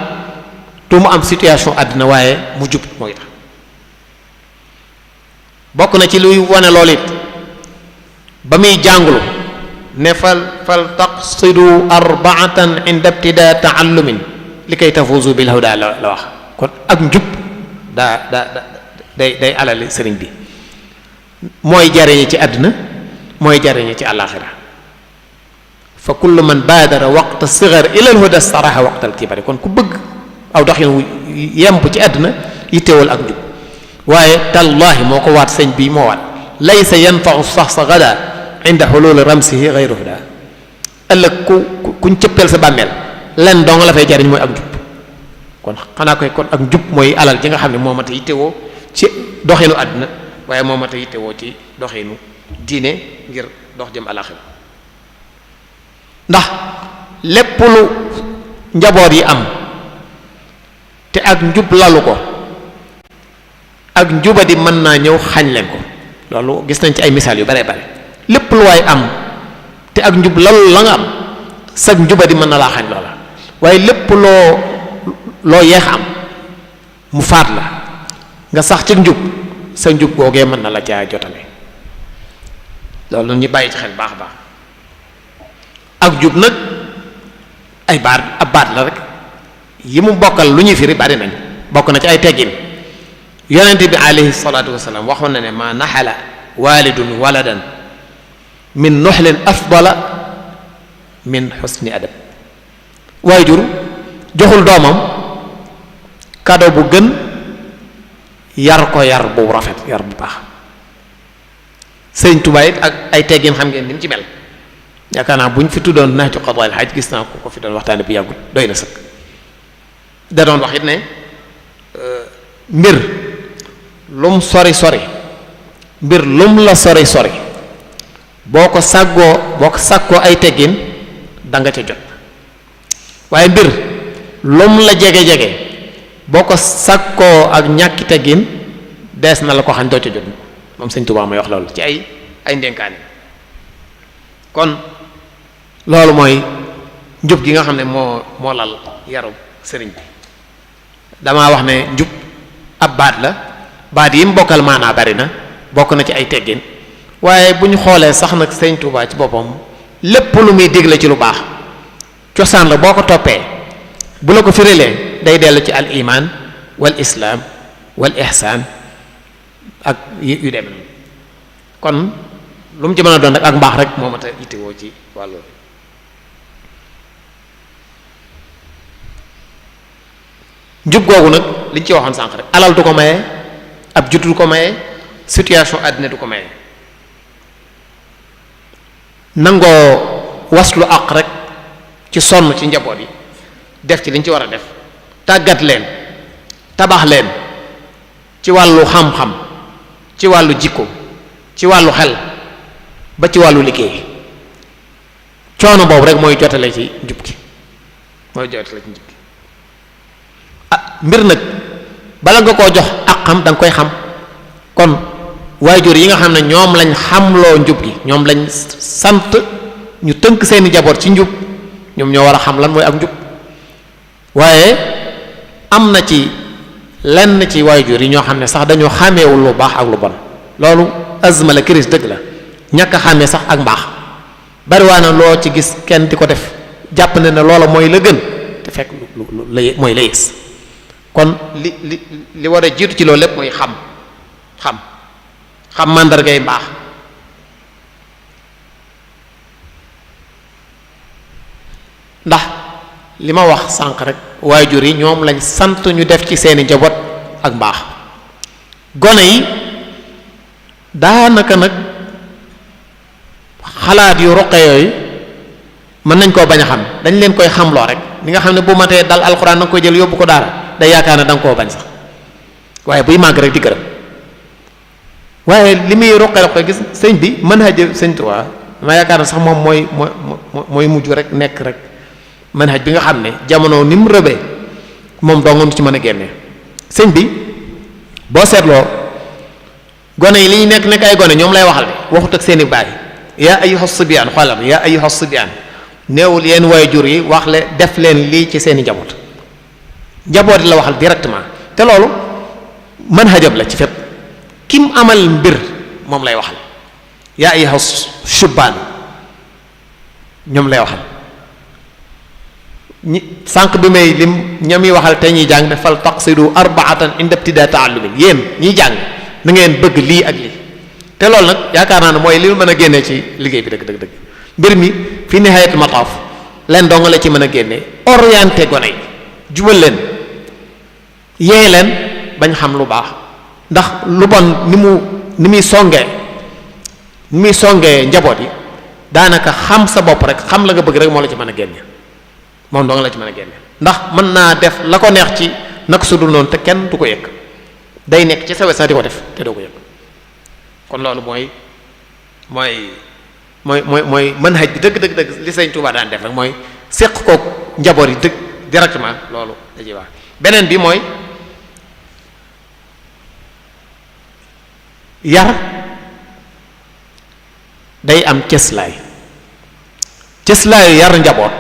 du mu am situation àddina waaye mu jub mooy tax bokk na ci luy wane loolu it ba muy jàngulu ne fal taqsidu arbaatan inda ibtida taallumin li kay tafuzu bil huda la wax kon ak njub day alali sëriñ bi mooy jariñe ci àddina mooy jariñe ci àllaaxira fa kullu man baadara waqta sigar ila al huda staraha waqta al kibari kon ku bëgg aw doxin wu yemb ci àddina yittewal ak njub waaye tallahi moo ko waat sëñ bi moo waat laysa yanfau saxsa gada inda xululi ramsihi gayru huda ëllëg kuñ cëppeel sa bàmmeel len dong la fay jariñ mooy ak njub kon xanaa koy kon ak njub mooy alal ji nga xam ne moo mat a yittewoo ci doxinu àdduna waaye moo mat a yittewoo ci doxinu diine ngir dox jëm alaxira ndax lépp lu njaboot yi am te ak njub lalu ko ak njubadi mën naa ñëw xañ leen ko loolu gis nañ ci ay misaal yu bare bare lépp lu waay am te ak njub lalu la nga am sag njubadi mën na laa xañ loola waaye lépp loo yeex am mu faat la nga sax ci njub sa njub googee mën na la caa jotale loolu ñu bàyyi ci xel baax a baax ak jub nag ay baat ab baat la rek yi mu bokkal lu ñuy firi bari nañ bokk na ci ay teggin yonente bi alayhi salaatu wasalaam waxoon na ne ma naxala walidun waladan min nuxlin afdala min xusni adab waajur joxul doomam kado bu gën yar ko yar bu rafet yar bu baax sëriñ Tuubaa it ak ay teggin xam ngeen ni mu ci mel yaakaar naa bu ñu fi tuddoon Nahju Qadaa'il Haaj gis naa ko fi doon waxtaane bu yàggut doy na sëkk da doon wax it ne mbir lum sori sori mbir lum la sori sori boo ko sàkkoo ay teggin da nga ca jot waaye mbir lum la jege jege boo ko sàkkoo ak ñàkki teggin dees na la ko xañ doo ca jot moom sëñ Tuubaa mooy wax loolu ci ay ndénkaane. kon loolu mooy njub gi nga xam ne moo lal yaru sëriñ bi. damaa wax ne njub ab baat la, baat yi mu bokkal maanaa bari na, bokk na ci ay teggin, waaye bu ñu xoolee sax nag sëñ Tuubaa ci boppam lépp lu muy digle ci lu baax cosaan la boo ko toppee bu la ko firilee day dellu ci al iman wal islaam wal ihsaan ak yu dem kon lu mu ci mën a doon ak mbaax rek moo mat a yittewoo ci wàllu. njub googu nag liñ ci waxoon sànq rek alal du ko maye, ab juddu du ko maye, situation àddina du ko maye. nangoo waslu àq rek ci sonn ci njaboot yi def ci liñ ci war a def, tàggat leen, tabax leen ci wàllu xam-xam, ci wàllu jikko, ci wàllu xel ba ci wàllu liggéey. coono boobu rek mooy jotale ci njub gi, mooy jotale ci njub gi. mbir nag bala nga koo jox ak xam da nga koy xam. kon waajur yi nga xam ne ñoom lañ xamloo njub gi, ñoom lañ sant ñu tënk seeni jaboot ci njub, ñoom ñoo war a xam lan mooy ak njub. waaye am na ci lenn ci waajur yi ñoo xam ne sax dañoo xàmmeewul lu baax ak lu bon. loolu azma la, crise dëgg la, ñàkk a xàmmee sax ak mbaax. bariwaa na loo ci gis kenn di ko def jàpp ne loola mooy la gën te fekk mooy la yées. kon li war a jiitu ci loolu lépp mooy xam màndargay mbaax. ndax li ma wax sànq rek waajur yi ñoom lañ sant ñu def ci seeni njaboot ak mbaax. gone yi daanaka nag xalaat yu roqe yooyu mën nañ koo bañ a xam, dañ leen koy xamloo rek. li nga xam ne bu matee dal alxuraan da nga koy jël yóbbu ko daara day yaakaar ne da nga koo bañ sax, waaye buy màgg rek di gërëm. waaye li muy roqe gis sëñ bi mën a jël sëñ Tuubaa ma yaakaar ne sax moom mooy mujj rek nekk rek manhaj bi nga xam ne jamono ni mu rëbee moom dong ci mën a génne. sëñ bi boo seetloo gone yi li ñu nekk ay gone ñoom lay waxal de waxut ak seeni baay. yaa ayyuha sibyaan xoolal yaa ayyuha sibyaan néewul yéen waajur yi wax le def leen lii ci seeni njaboot yi la waxal directement. te loolu manhajab la ci fépp, kim amal mbir moom lay waxal. yaa ayyuha shubbaan ñoom lay waxal. sànq bi may lim ñami waxal te ñuy jàng fal taqsidu arbaatan inda ibtidaa taallumin, yéen ñiy jàng na ngeen bëgg lii ak lii. te loolu nag yaakaar naa ne mooy li mën a génnee ci liggéey bi dëgg mbir mi fi nihayatul mataaf leen dong la ci mën a génnee orienté gone yi, jubal leen, yee leen bañ xam lu baax. ndax lu bon ni muy songee njaboot yi daanaka xam sa bopp rek, xam la nga bëgg rek moo la ci mën a génne, moom dong la ci mën a génne. ndax mën naa def la ko neex ci naka su dul noonu te kenn du ko yëg, day nekk ci sa wet sax di ko def te doo ko yëg. kon loolu mooy manhaj bi dëgg li Sëñ Tuubaa daan def rek mooy séq kook njaboot yi dëgg directement. loolu da ciy wax. beneen bi mooy yar day am cëslaayu yar njaboot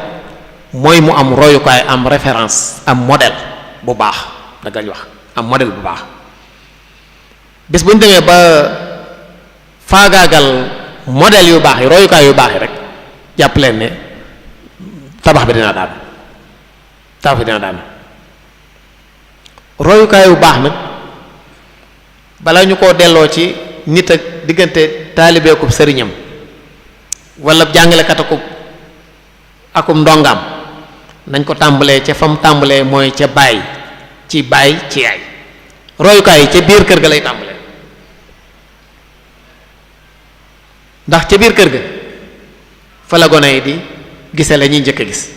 mooy mu am royukaay, am référence, am modèle bu baax. dagañ wax am modèle bu baax. bis bu ñu demee ba faagaagal modèle yu baax yi, royukaay yu baax yi rek jàpp leen ne tabax bi dina daan. royukaay yu baax nag bala ñu koo delloo ci nit ak diggante taalibeekub sëriñam wala jàngalekat akum ndongaam, nañ ko tàmbalee ca fam tàmbalee mooy ca baay ci yaay. royukaay yi ca biir kër ga lay tàmbalee, ndax ca biir kër ga fa la gone yi di gise la ñuy njëkk a gis.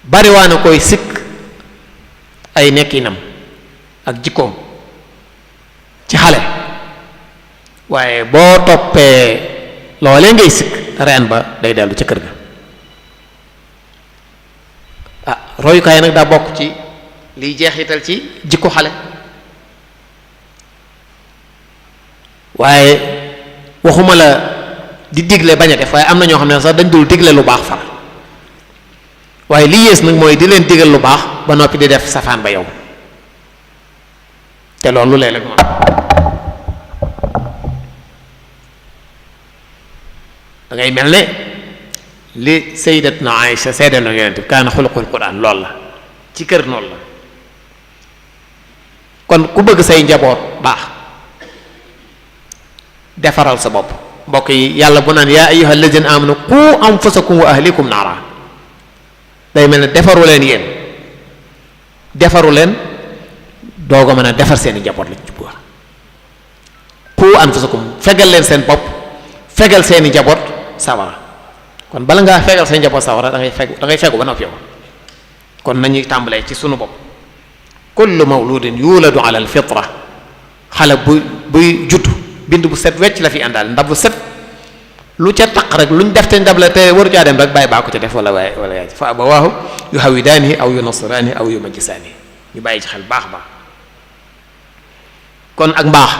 bariwaa na koy sikk ay nekkinam ak jikkoom ci xale, waaye boo toppee loolee ngay sikk reen ba day dellu ca kër ga. royukaay nag daa bokk ci liy jeexital ci jikko xale. waaye waxuma la di digle bañ a def waaye am na ñoo xam ne sax dañ dul digle lu baax far waaye li yées nag mooy di leen digal lu baax ba noppi di def safaan ba yow te loolu léeg-léeg moom da ngay mel ne li sayyidatna Aïcha seede na yonent bi kaana xuluqul Qur'an loolu la ci kër noonu la kon ku bëgg say njaboot baax defaral sa bopp mbokk yi yàlla bu naan yaa ayyuhal lazina amanu qu anfusakum wa ahlikum naara day mel ne defaru leen yéen defaru leen doog a mën a defar seeni njaboot lañ jubbu wax qu anfusakum fegal leen seen bopp fegal seeni njaboot sawara kon bala ngaa fegal seen njaboot sawara da ngay fegu ba noppi yow kon nañuy tàmbalee ci sunu bopp kullu mawludin yuladu ala al fitra xale buy juddu bind bu set wecc la fi àndaal ndab bu set lu ca taq rek luñ def te ndab la te waru caa dem rek bàyyi baa ko ca def wala yaay fa abawaahu yuhawidaanihi aw yunasiraanihi aw yumajjisaanihi ñu bàyyi ci xel baax baax kon ak mbaax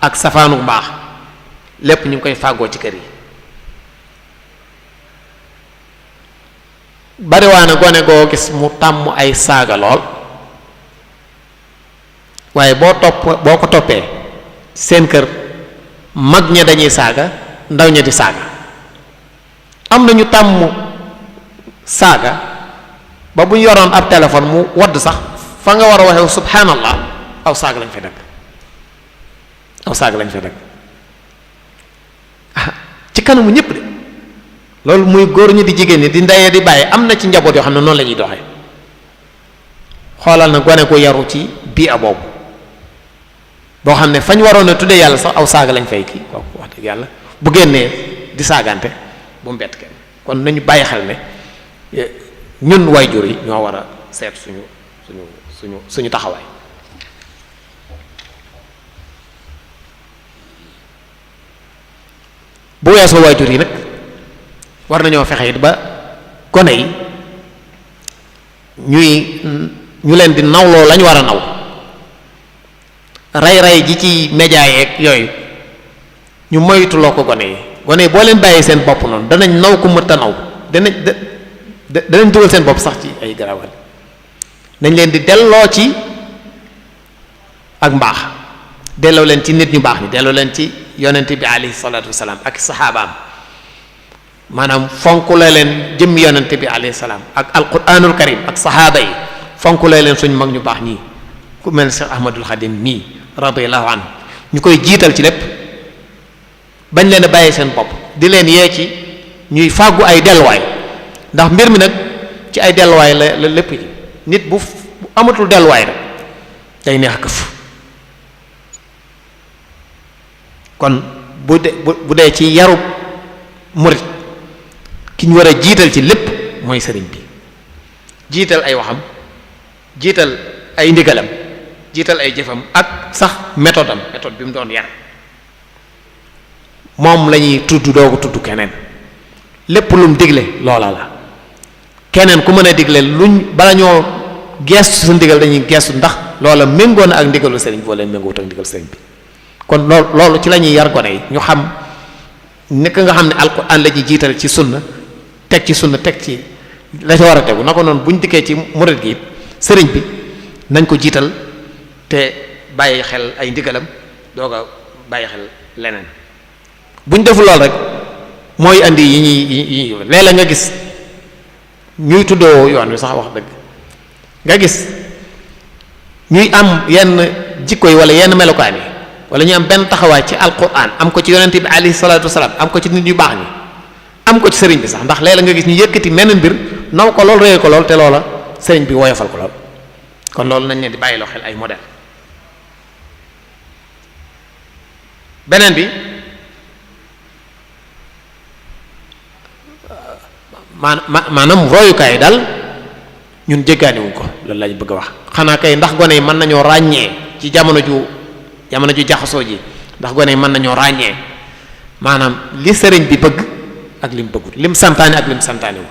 ak safaanu mbaax lépp ñu ngi koy fàggoo ci kër yi bariwaana gone goo gis mu tàmm ay saaga lool waaye boo ko toppee seen kër mag ña dañuy saaga ndaw ña di saaga am na ñu tàmm saaga ba bu ñu yoroon ab téléphone mu wadd sax fa nga war a waxee subhanallah aw saaga lañ fa dëkk ci kanamu ñëpp de loolu muy góor ñi di jigéen ñi di ndeyee di bàyyi am na ci njaboot yoo xam ne noonu la ñuy doxee xoolal na gone ko yaru ci bii a boobu boo xam ne fañ waroon a tuddee yàlla sax aw saaga lañ fay kii kooku wax dëgg yàlla bu génnee di saagante bu mbett kenn kon nañu bàyyi xel ne ñun waajur yi ñoo war a seet suñu taxawaay bu weesoo waajur yi nag war nañoo fexe it ba gone yi ñu leen di nawloo lañ war a naw rey ji ci média yeeg yooyu ñu moytuloo ko gone yi boo leen bàyyee seen bopp noonu danañ naw ko mëtta naw danañ dugal seen bopp sax ci ay garawal nañ leen di delloo ci ak mbaax delloo leen ci nit ñu baax ñi delloo leen ci yonent bi alayhi salaatu wasalaam ak saxaabaam maanaam fonk la leen jëm yonent bi alayhi salaam ak alquranul karim ak saxaaba yi fonk la leen suñ mag ñu baax ñii ku mel Cheikh Ahmadul Xadim mii radiyallahu anhu ñu koy jiital ci lépp bañ leen a bàyyi seen bopp di leen yee ci ñuy fàggu ay delluwaay ndax mbir mi nag ci ay delluwaay la lépp ji nit bu amatul delluwaay rek day neex këf kon bu dee ci yarub murit ki ñu war a jiital ci lépp mooy sëriñ bi jiital ay waxam jiital ay ndigalam jiital ay jëfam ak sax méthode bi mu doon yar moom la ñuy tudd doogu tudd keneen lépp lu mu digle loola la keneen ku mën a digle luñ bala ñoo geestu sa ndigal dañuy geestu ndax loola méngoo na ak ndigalu sëriñ bi wala méngoowut ak ndigal sëriñ bi kon loolu ci la ñuy yar gone yi ñu xam nekk nga xam ne alquran la ñuy jiital ci sunna teg ci sunna teg ci la ci war a tegu na ko noonu bu ñu dikkee ci murid gi sëriñ bi nañ ko jiital te bàyyi xel ay ndigalam doog a bàyyi xel leneen bu ñu deful lool rek mooy andi yi ñuy léeg-léeg nga gis ñuy tuddoo yoon wi sax wax dëgg nga gis ñuy am yenn jikko yi wala yenn melokaan yi wala ñu am benn taxawaay ci alquran am ko ci yonente bi alayhi salaatu wasalaam am ko ci nit ñu baax ñi am ko ci sëriñ bi sax ndax léeg-léeg nga gis ñu yëkkati menn mbir naw ko lool réye ko lool te loola sëriñ bi woyofal ko lool kon loolu nañ leen di bàyyiloo xel ay modèle beneen bi maanaam royukaay daal ñun jéggaaniwuñ ko loolu lañ bëgg a wax xanaa kay ndax gone yi mën nañoo ràññee ci jamono ju jaxasoo ji ndax gone yi mën nañoo ràññee maanaam li sëriñ bi bëgg ak lim bëggul lim santaane ak lim santaane wu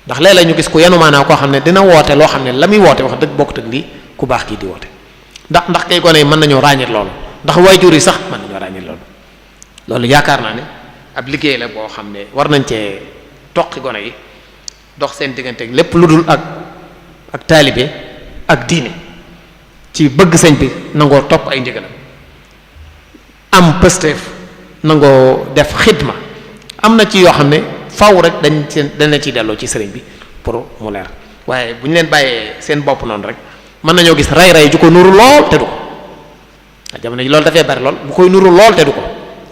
ndax léeg-léeg ñu gis ku yenu maanaam koo xam ne dina woote loo xam ne la muy woote wax dëgg bokkut ak lii ku baax kii di woote ndax kay gone yi mën nañoo ràññee loolu ndax waajur yi sax mën nañoo ràññee loolu loolu yaakaar naa ne ab liggéey la boo xam ne war nañ cee toqi gone yi dox seen diggante lépp lu dul ak taalibe ak diine ci bëgg sëñ bi nangoo topp ay ndigalam am pësteef nangoo def xidma am na ci yoo xam ne faw rek dañ leen ciy delloo ci sëriñ bi pour mu leer waaye bu ñu leen bàyyee seen bopp noonu rek mën nañoo gis ray ju ko nuru lool te du ko a jamono ji loolu dafay bari lool bu koy nuru lool te du ko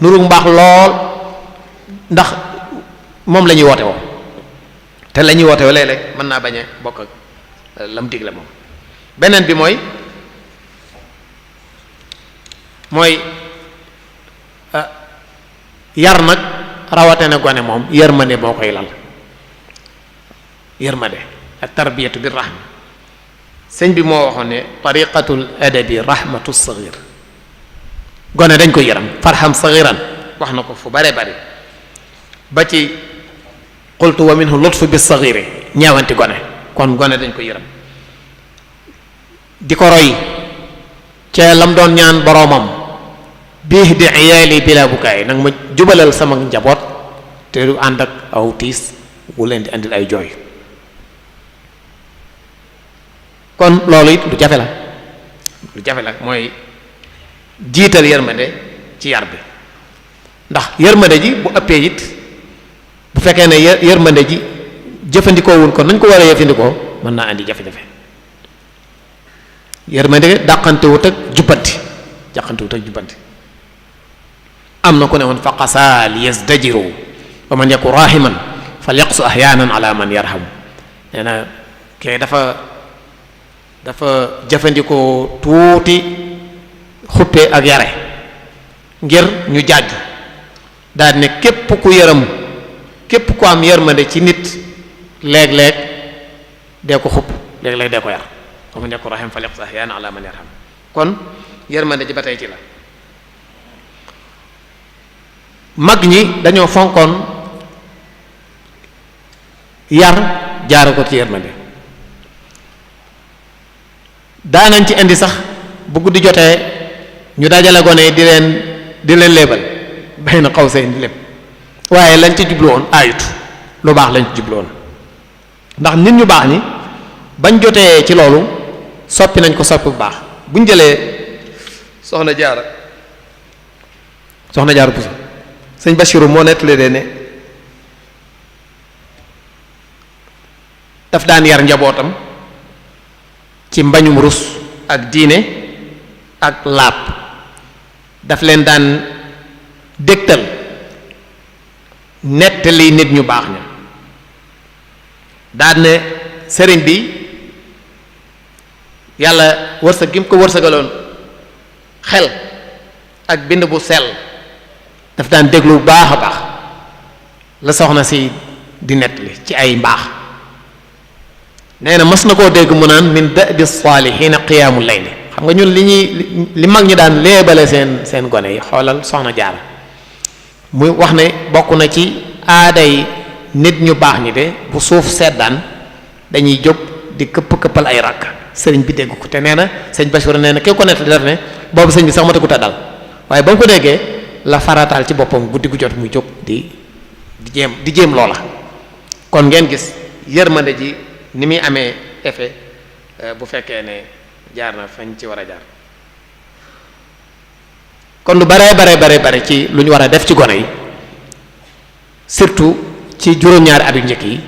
nuru mbaax lool ndax moom la ñuy woote woo te la ñuy woote woo léeg-léeg mën naa bañ a bokk ak lam digle moom beneen bi mooy yar nag rawate na gone moom yërmande moo koy lal yërmande ak tarbiyatu bi rahma sëñ bi moo waxoon ne tariqatul adabi rahmatu saghir gone dañ koy yëram farham saghiran wax na ko fu bare bari ba ci qultu wa minhu lutfu bi saghiri ñeewanti gone kon gone dañ koy yëram di ko roy ca lam doon ñaan boroomam bii di iyaali bila bukaay nag ma jubalal sama njaboot te du ànd ak aw tiis wu leen di andil ay jooy kon loolu it lu jafe la mooy jiital yërmande ci yar bi ndax yërmande ji bu ëppee it bu fekkee ne yërmande ji jëfandikoowul ko nañ ko war a jëfandikoo mën naa andi jafe-jafe yërmande dàqantewut ak jubbanti am na ku ne woon fa qasaa li yazdajiru wa man yaku rahiman fal yaqsu ahyaanan ala man yarhamu nee na kay dafa jëfandikoo tuuti xuppe ak yare ngir ñu jaaju daal ne képp ku am yërmande ci nit léeg-léeg dee ko xupp léeg-léeg dee ko yar wa man yaku rahim fal yaqsu ahyaanan ala man yarhamu kon yërmande ji ba tey ci la mag ñi dañoo fonkoon yar jaare ko ci yërmande daanañ ci indi sax bu guddi jotee ñu dajale gone yi di leen léebal bay na xaw seen di lépp waaye lañ ci jublu woon ayut lu baax lañ ci jublu woon ndax nit ñu baax ñi bañ jotee ci loolu soppi nañ ko soppi bu baax buñ jëlee soxna jaara Buso sëñ Bachiru moo nettali de ne daf daan yar njabootam ci mbañum rus ak diine ak laab daf leen daan dégtal nettali nit ñu baax ña daan ne sëriñ bi yàlla wërsëg gi mu ko wërsëgaloon xel ak bind bu sell daf daan déglu bu baax a baax la soxna si di nettali ci ay mbaax nee na mas na koo dégg mu naan min da'bi saalihiina qiyaamul layli xam nga ñun li mag ñi daan léebale seen gone yi xoolal soxna jaara muy wax ne bokk na ci aaday nit ñu baax ñi de bu suuf seddaan dañuy jóg di këppal ay rakk sëriñ bi dégg ko te nee na sëñ Bachir nee na ki ko nettali def ne boobu sëñ bi sax matagut a dal waaye ba mu ko déggee la farataal ci boppam guddi gu jot muy jóg di jéem loola kon ngeen gis yërmande ji ni muy amee effet bu fekkee ne jaar na fañ ci war a jaar kon lu bare ci lu ñu war a def ci gone yi surtout ci juróom-ñaari at yu njëkk yi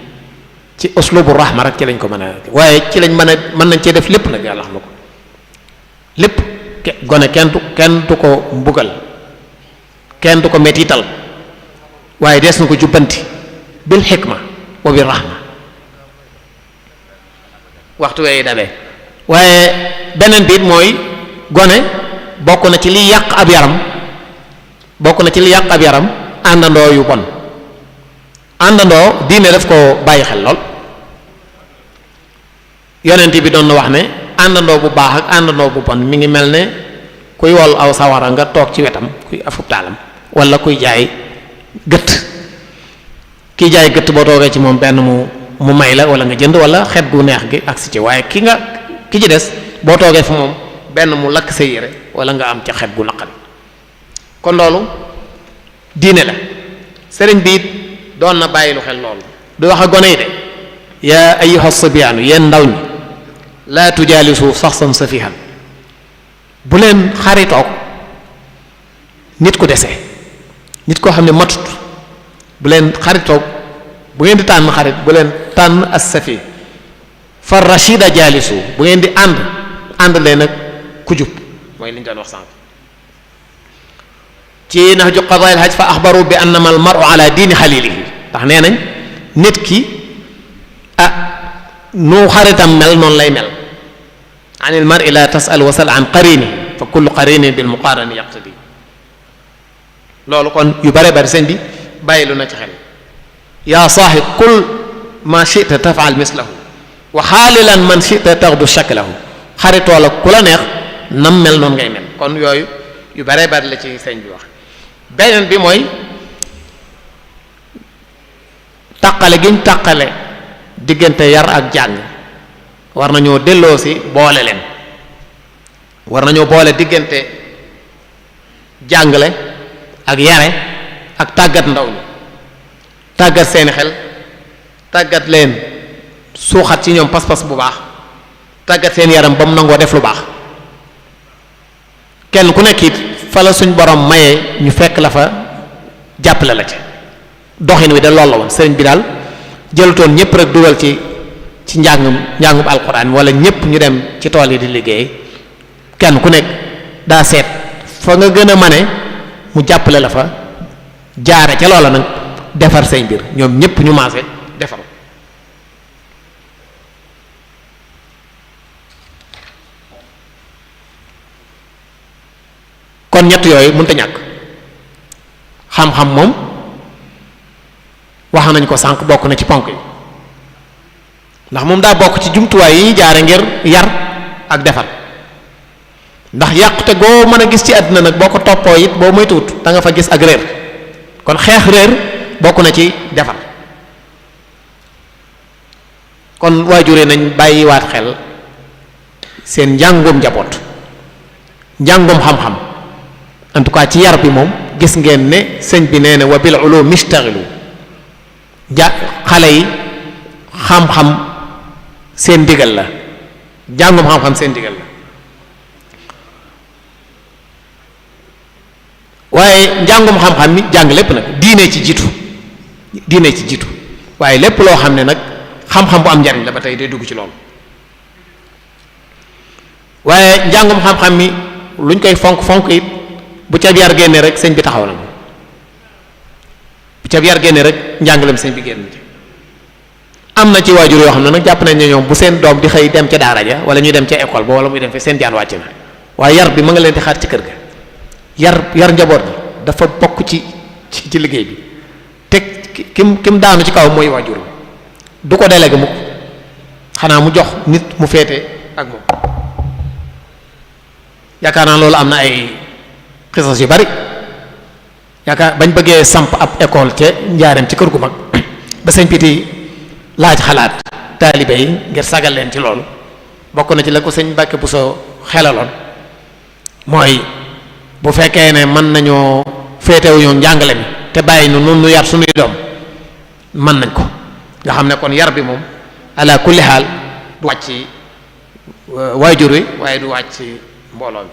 ci uslubu rahma rek ci lañ ko mën a waaye ci lañ mën nañ cee def lépp nag yàlla xam na ko lépp gone kenn du ko mbugal kenn du ko mettital waaye dees na ko jubbanti bil xikma wa bil rahma waxtu wee dabee waaye beneen biit mooy gone bokk na ci liy yàq ab yaram àndandoo yu bon àndandoo diine daf ko bàyyi xel lool yonent bi doon na wax ne àndandoo bu baax ak àndandoo bu bon mi ngi mel ne kuy wol aw sawara nga toog ci wetam kuy afub taalam wala kuy jaay gëtt kiy jaay gëtt boo toogee ci moom benn mu may la wala nga jënd wala xet gu neex gi ak si ci waaye ki ci des boo toogee fa moom benn mu lakk sa yére wala nga am ca xet gu naqari kon loolu diine la sëriñ bi it doon na bàyyi lu xel loolu du wax a gone yi de yaa ayyuha sibyaanu yéen ndaw ñi laa tujaalisu saxsan safihan bu leen xaritoog nit ku dese nit koo xam ne matut bu leen xaritoog bu ngeen di tànn xarit bu leen tànn as safi fa rachida jaalisu bu ngeen di ànd leen nag ku jub mooy li ñu doon wax sànq ci nahju qadaa al hajj fa axbaru bi annama al mar'u ala diini xalilihi ndax nee nañ nit ki nu xaritam mel noonu lay mel an il mar'i la tasal wasal an qarini fa kullu qarini bil muqarani yaqtadi loolu kon yu bare bari sëñ bi bàyyilu na ci xel yaa saaxib kul ma chita tafal mislahu wa xaalilan man chita taxdu shaklahu xaritoo la ku la neex nam mel noonu ngay mel kon yooyu yu bare bari la ci sëñ bi wax beneen bi mooy taqale giñ taqale diggante yar ak jàng war nañoo delloo si boole leen war nañoo boole diggante jàngale ak yare ak tàggat ndaw ñi tàggat seeni xel tàggat leen suuxat ci ñoom pas-pas bu baax tàggat seen yaram ba mu nangoo def lu baax kenn ku nekk it fa la suñ borom mayee ñu fekk la fa jàppale la ci doxin wi de loolu la woon sëriñ bi daal jëlutoon ñëpp rek dugal ci njàngum alxuraan wala ñëpp ñu dem ci tool yi di liggéey kenn ku nekk daa seet fa nga gën a mane mu jàppale la fa jaare ca loola nag defar say mbir ñoom ñëpp ñu maase defar kon ñett yooyu mënut a ñàkk xam-xam moom wax nañ ko sànq bokk na ci ponk yi ndax moom daa bokk ci jumtuwaay yi ñuy jaare ngir yar ak defar ndax yàqute goo mën a gis ci àddina nag boo ko toppoo it boo moytuwut da nga fa gis ak réer kon xeex réer bokk na ci defar kon waajure nañ bàyyiwaat xel seen njàngum njaboot njàngum xam-xam en tout cas ci yar bi moom gis ngeen ne sëñ bi nee na wa bil ulum mishtaxilu xale yi xam-xam seen ndigal la jàngum xam-xam seen ndigal la waaye njàngum xam-xam mi jàng lépp nag diine ci jiitu waaye lépp loo xam ne nag xam-xam bu am njariñ la ba tey day dugg ci loolu waaye njàngum xam-xam mi luñ koy fonk it bu ca yar génne rek sëñ bi taxaw na bu ca yar génne rek njàngalem sëñ bi génn ci am na ci waajur yoo xam ne nag jàpp nañ ne ñoom bu seen doom di xëy dem ca daara ja wala ñuy dem ca école ba wala muy dem fe seen jaan wàcc na waaye yar bi ma nga leen di xaar ci kër ga yar njaboot bi dafa bokk ci liggéey bi te kim daanu ci kaw mooy waajur du ko délégué mukk xanaa mu jox nit mu féete ak moom yaakaar naa loolu am na ay xisas yu bari yaakaar bañ bëggee samp ab école ca njaareem ci kër gu mag ba sëñ Piti laaj xalaat taalibe yi ngir sagal leen ci loolu bokk na ci la ko sëñ Mbàkke Buso xelaloon mooy bu fekkee ne mën nañoo féetewu ñoo njàngale mi te bàyyi nu nun nu yar suñuy doom mën nañ ko nga xam ne kon yar bi moom ala kulli xaal du wàcc waajur wi waaye du wàcc mbooloo mi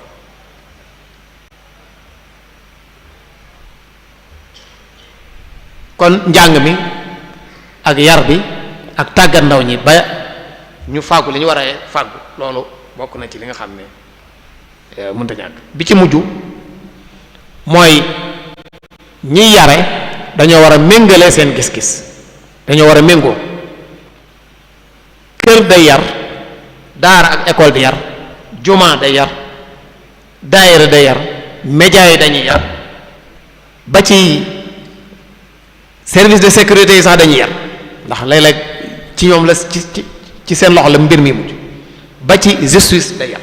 kon njàng mi ak yar bi ak tàggat ndaw ñi ba ñu fàggu li ñu war a fàggu loolu bokk na ci li nga xam ne mënta ñàkk bi ci mujj mooy ñiy yare dañoo war a méngale seen gis-gis dañoo war a méngoo kër day yar daara ak école di yar juma day yar daayira day yar média yi dañuy yar ba ci service de sécurité yi sax dañuy yar ndax léeg-léeg ci ñoom la ci seen loxo la mbir mi mujj ba ci justice day yar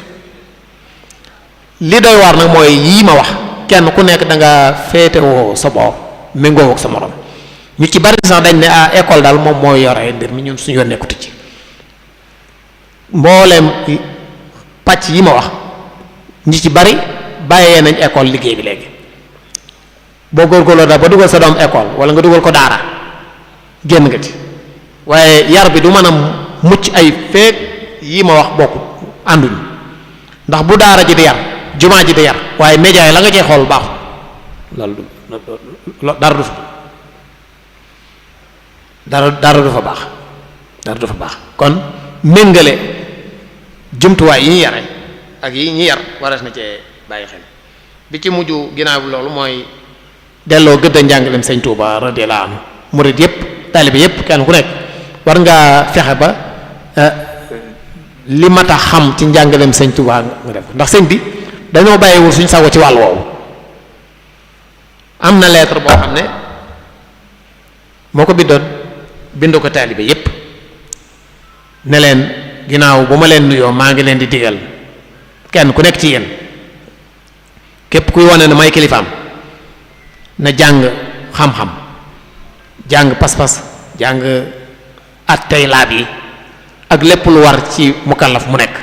li doy waar nag mooy yii ma wax kenn ku nekk da nga féetewoo sa boor méngoo ak sa morom ñu ci bari sax dañ ne école daal moom mooy yore mbir mi ñun suñu yoon nekkutu ci mbooleem pàcc yi ma wax ñi ci bari bàyyee nañ école liggéey bi léegi boo góorgóorloo daal ba dugal sa doom école wala nga dugal ko daara génn nga ci waaye yar bi du mën a mucc ay feek yi ma wax bokk ànduñu ndax bu daara ji di yar jumaa ji di yar waaye média yi la nga cee xool baaxu loolu dara du fa dara du fa baax dara du fa baax kon méngale jumtuwaay yi ñu yare ak yi ñi yar waras na cee bàyyi xel bi ci mujj ginnaaw bi loolu mooy delloo gëdd a njàngaleem sëñ Touba radiyallahu anhu murid yépp taalibe yépp kenn ku nekk war ngaa fexe ba li mat a xam ci njàngaleem sëñ Touba nga def ndax sëñ bi dañoo bàyyiwul suñ sago ci wàll woowu am na lettre boo xam ne moo ko bindoon bind ko taalibe yépp ne leen ginnaaw bu ma leen nuyoo maa ngi leen di digal kenn ku nekk ci yéen képp kuy wane ne may kilifaam na jàng xam-xam jàng pas-pas jàng at tey laab yi ak lépp lu war ci mukallaf mu nekk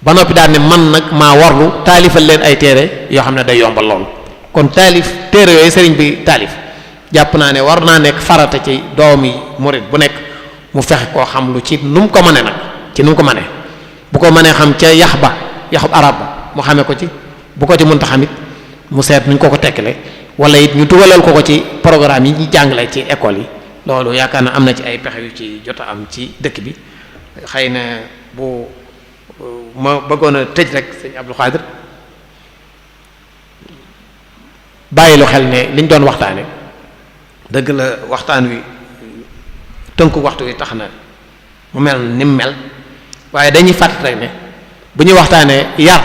ba noppi daal ne man nag maa warlu taalifal leen ay téere yoo xam ne day yombal loolu kon taalif téere yooyu sëriñ bi taalif jàpp naa ne war naa nekk farata ci doomi murid bu nekk mu fexe koo xam lu ci nu mu ko mënee nag ci nu mu ko mënee bu ko mënee xam ca yaxub arab ba mu xamee ko ci bu ko ci mënta xamit mu seet nuñ ko tekkale wala it ñu dugalal ko ci programme yi ñu jàngale ci école yi loolu yaakaar na am na ci ay pexe yu ci jot a am ci dëkk bi xëy na bu ma bëggoon a tëj rek sëñ Abdou Khadir bàyyi lu xel ne liñ doon waxtaane dëgg la waxtaan wi tënku waxtu wi tax na mu mel ni mu mel waaye dañuy fàtt rek ne bu ñu waxtaanee yar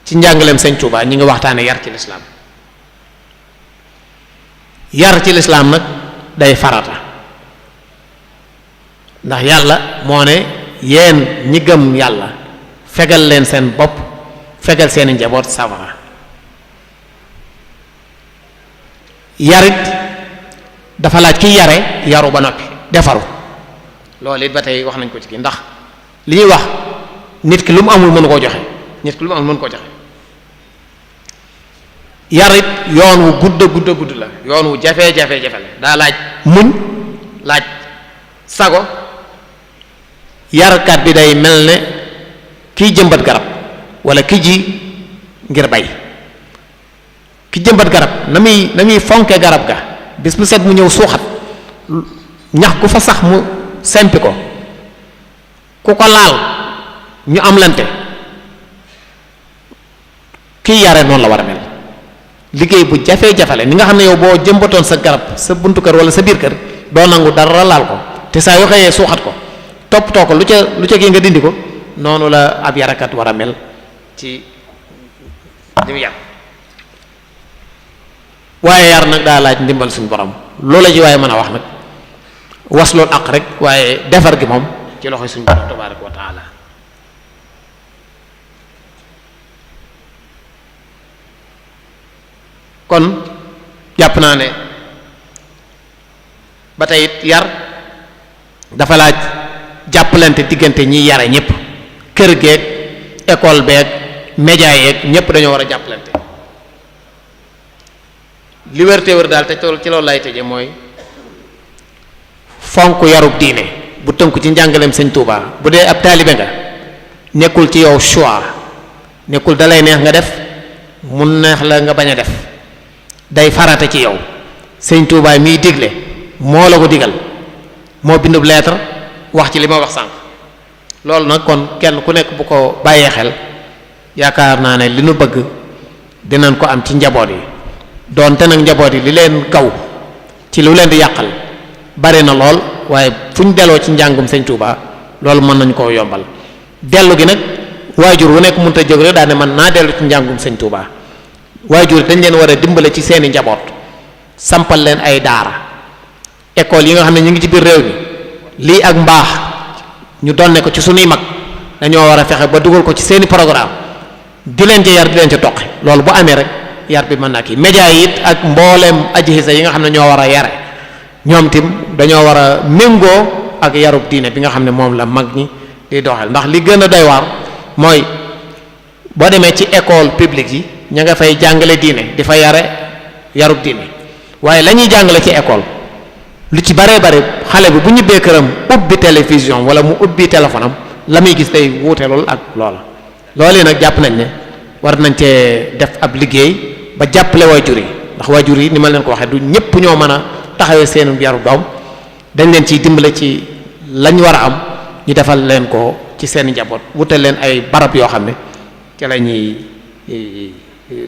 ci njàngaleem sëñ Touba ñi ngi waxtaane yar ci lislaam yar ci lislaam nag day farata ndax yàlla moo ne yéen ñi gëm yàlla fegal leen seen bopp fegal seeni njaboot safara yarit dafa laaj kiy yare yaru ba noppi defaru loolu it ba tey wax nañ ko ci kii ndax li ñuy wax nit ki lu mu amul mënu koo joxe nit ki lu mu amul mënu koo joxe yarit yoon wu gudd la yoon wu jafe-jafe la daa laaj muñ laaj sago yarkat bi day mel ne kiy jëmbat garab wala ki ji ngir bay ki jëmbat garab na muy fonke garab ga bis bu set mu ñëw suuxat ñax gu fa sax mu sempi ko ku ko laal ñu am lante kiy yare noonu la war a mel liggéey bu jafe-jafe la ni nga xam ne yow boo jëmbatoon sa garab sa buntu kër wala sa biir kër doo nangu dara laal ko te saa yoo xëyee suuxat ko toppatoo ko lu ca gi nga dindi ko noonu la ab yarakat war a mel ci li mu yar waaye yar nag daa laaj ndimbal suñu borom loola ji waaye mën a wax nag was loolu ak rek waaye defar gi moom ci loxoy suñu borom tabaraka wa taala kon jàpp naa ne ba tey it yar dafa laaj jàppalante diggante ñiy yare ñëpp kër geeg école beeg média yeeg ñëpp dañoo war a jàppalante li wér te wér daal te ci loolu lay tëje mooy fonk yarub diine bu tënku ci njàngaleem sëñ Touba bu dee ab taalibe nga nekkul ci yow choix nekkul dalay neex nga def mu neex la nga bañ a def day farata ci yow sëñ Touba miy digle moo la ko digal moo bindub lettre wax ci li ma wax sànq loolu nag kon kenn ku nekk bu ko bàyyee xel yaakaar naa ne li nu bëgg dinañ ko am ci njaboot yi doonte nag njaboot yi li leen kaw ci lu leen di yàqal bari na lool waaye fu ñu delloo ci njàngum sëñ Touba loolu mën nañu koo yombal dellu gi nag waajur wu nekk mënut a jóg rek daane man naa dellu ci njàngum sëñ Touba waajur dañ leen war a dimbale ci seeni njaboot sampal leen ay daara école yi nga xam ne ñu ngi ci biir réew mi lii ak mbaax ñu donne ko ci sunuy mag dañoo war a fexe ba dugal ko ci seeni programme di leen ca yar di leen ca toqi loolu bu amee rek yar bi mën naa kii média yi it ak mbooleem ajihisa yi nga xam ne ñoo war a yare ñoom tim dañoo war a méngoo ak yarub diine bi nga xam ne moom la mag ñi di doxal ndax li gën a doy waar mooy boo demee ci école publique yi ña nga fay jàngale diine di fa yare yarub diine waaye la ñuy jàngale ci école lu ci baree bare xale bi bu ñibbee këram ubbi télévision wala mu ubbi téléphone am la muy gis day wuute lool ak loola loolee nag jàpp nañ ne war nañ cee def ab liggéey ba jàppale waajur yi ndax waajur yi ni ma leen ko waxee du ñëpp ñoo mën a taxawee seen yaru doom dañ leen ciy dimbale ci lañ war a am ñu defal leen ko ci seen njaboot wutal leen ay barab yoo xam ne ci la ñuy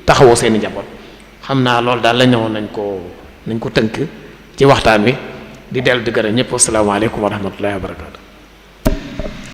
taxawoo seen njaboot xam naa loolu daal la ñëwoon nañ ko tënk ci waxtaan wi di dellu di gërëm ñëpp asalaamaaleykum wa rahmatullahi wa barakatu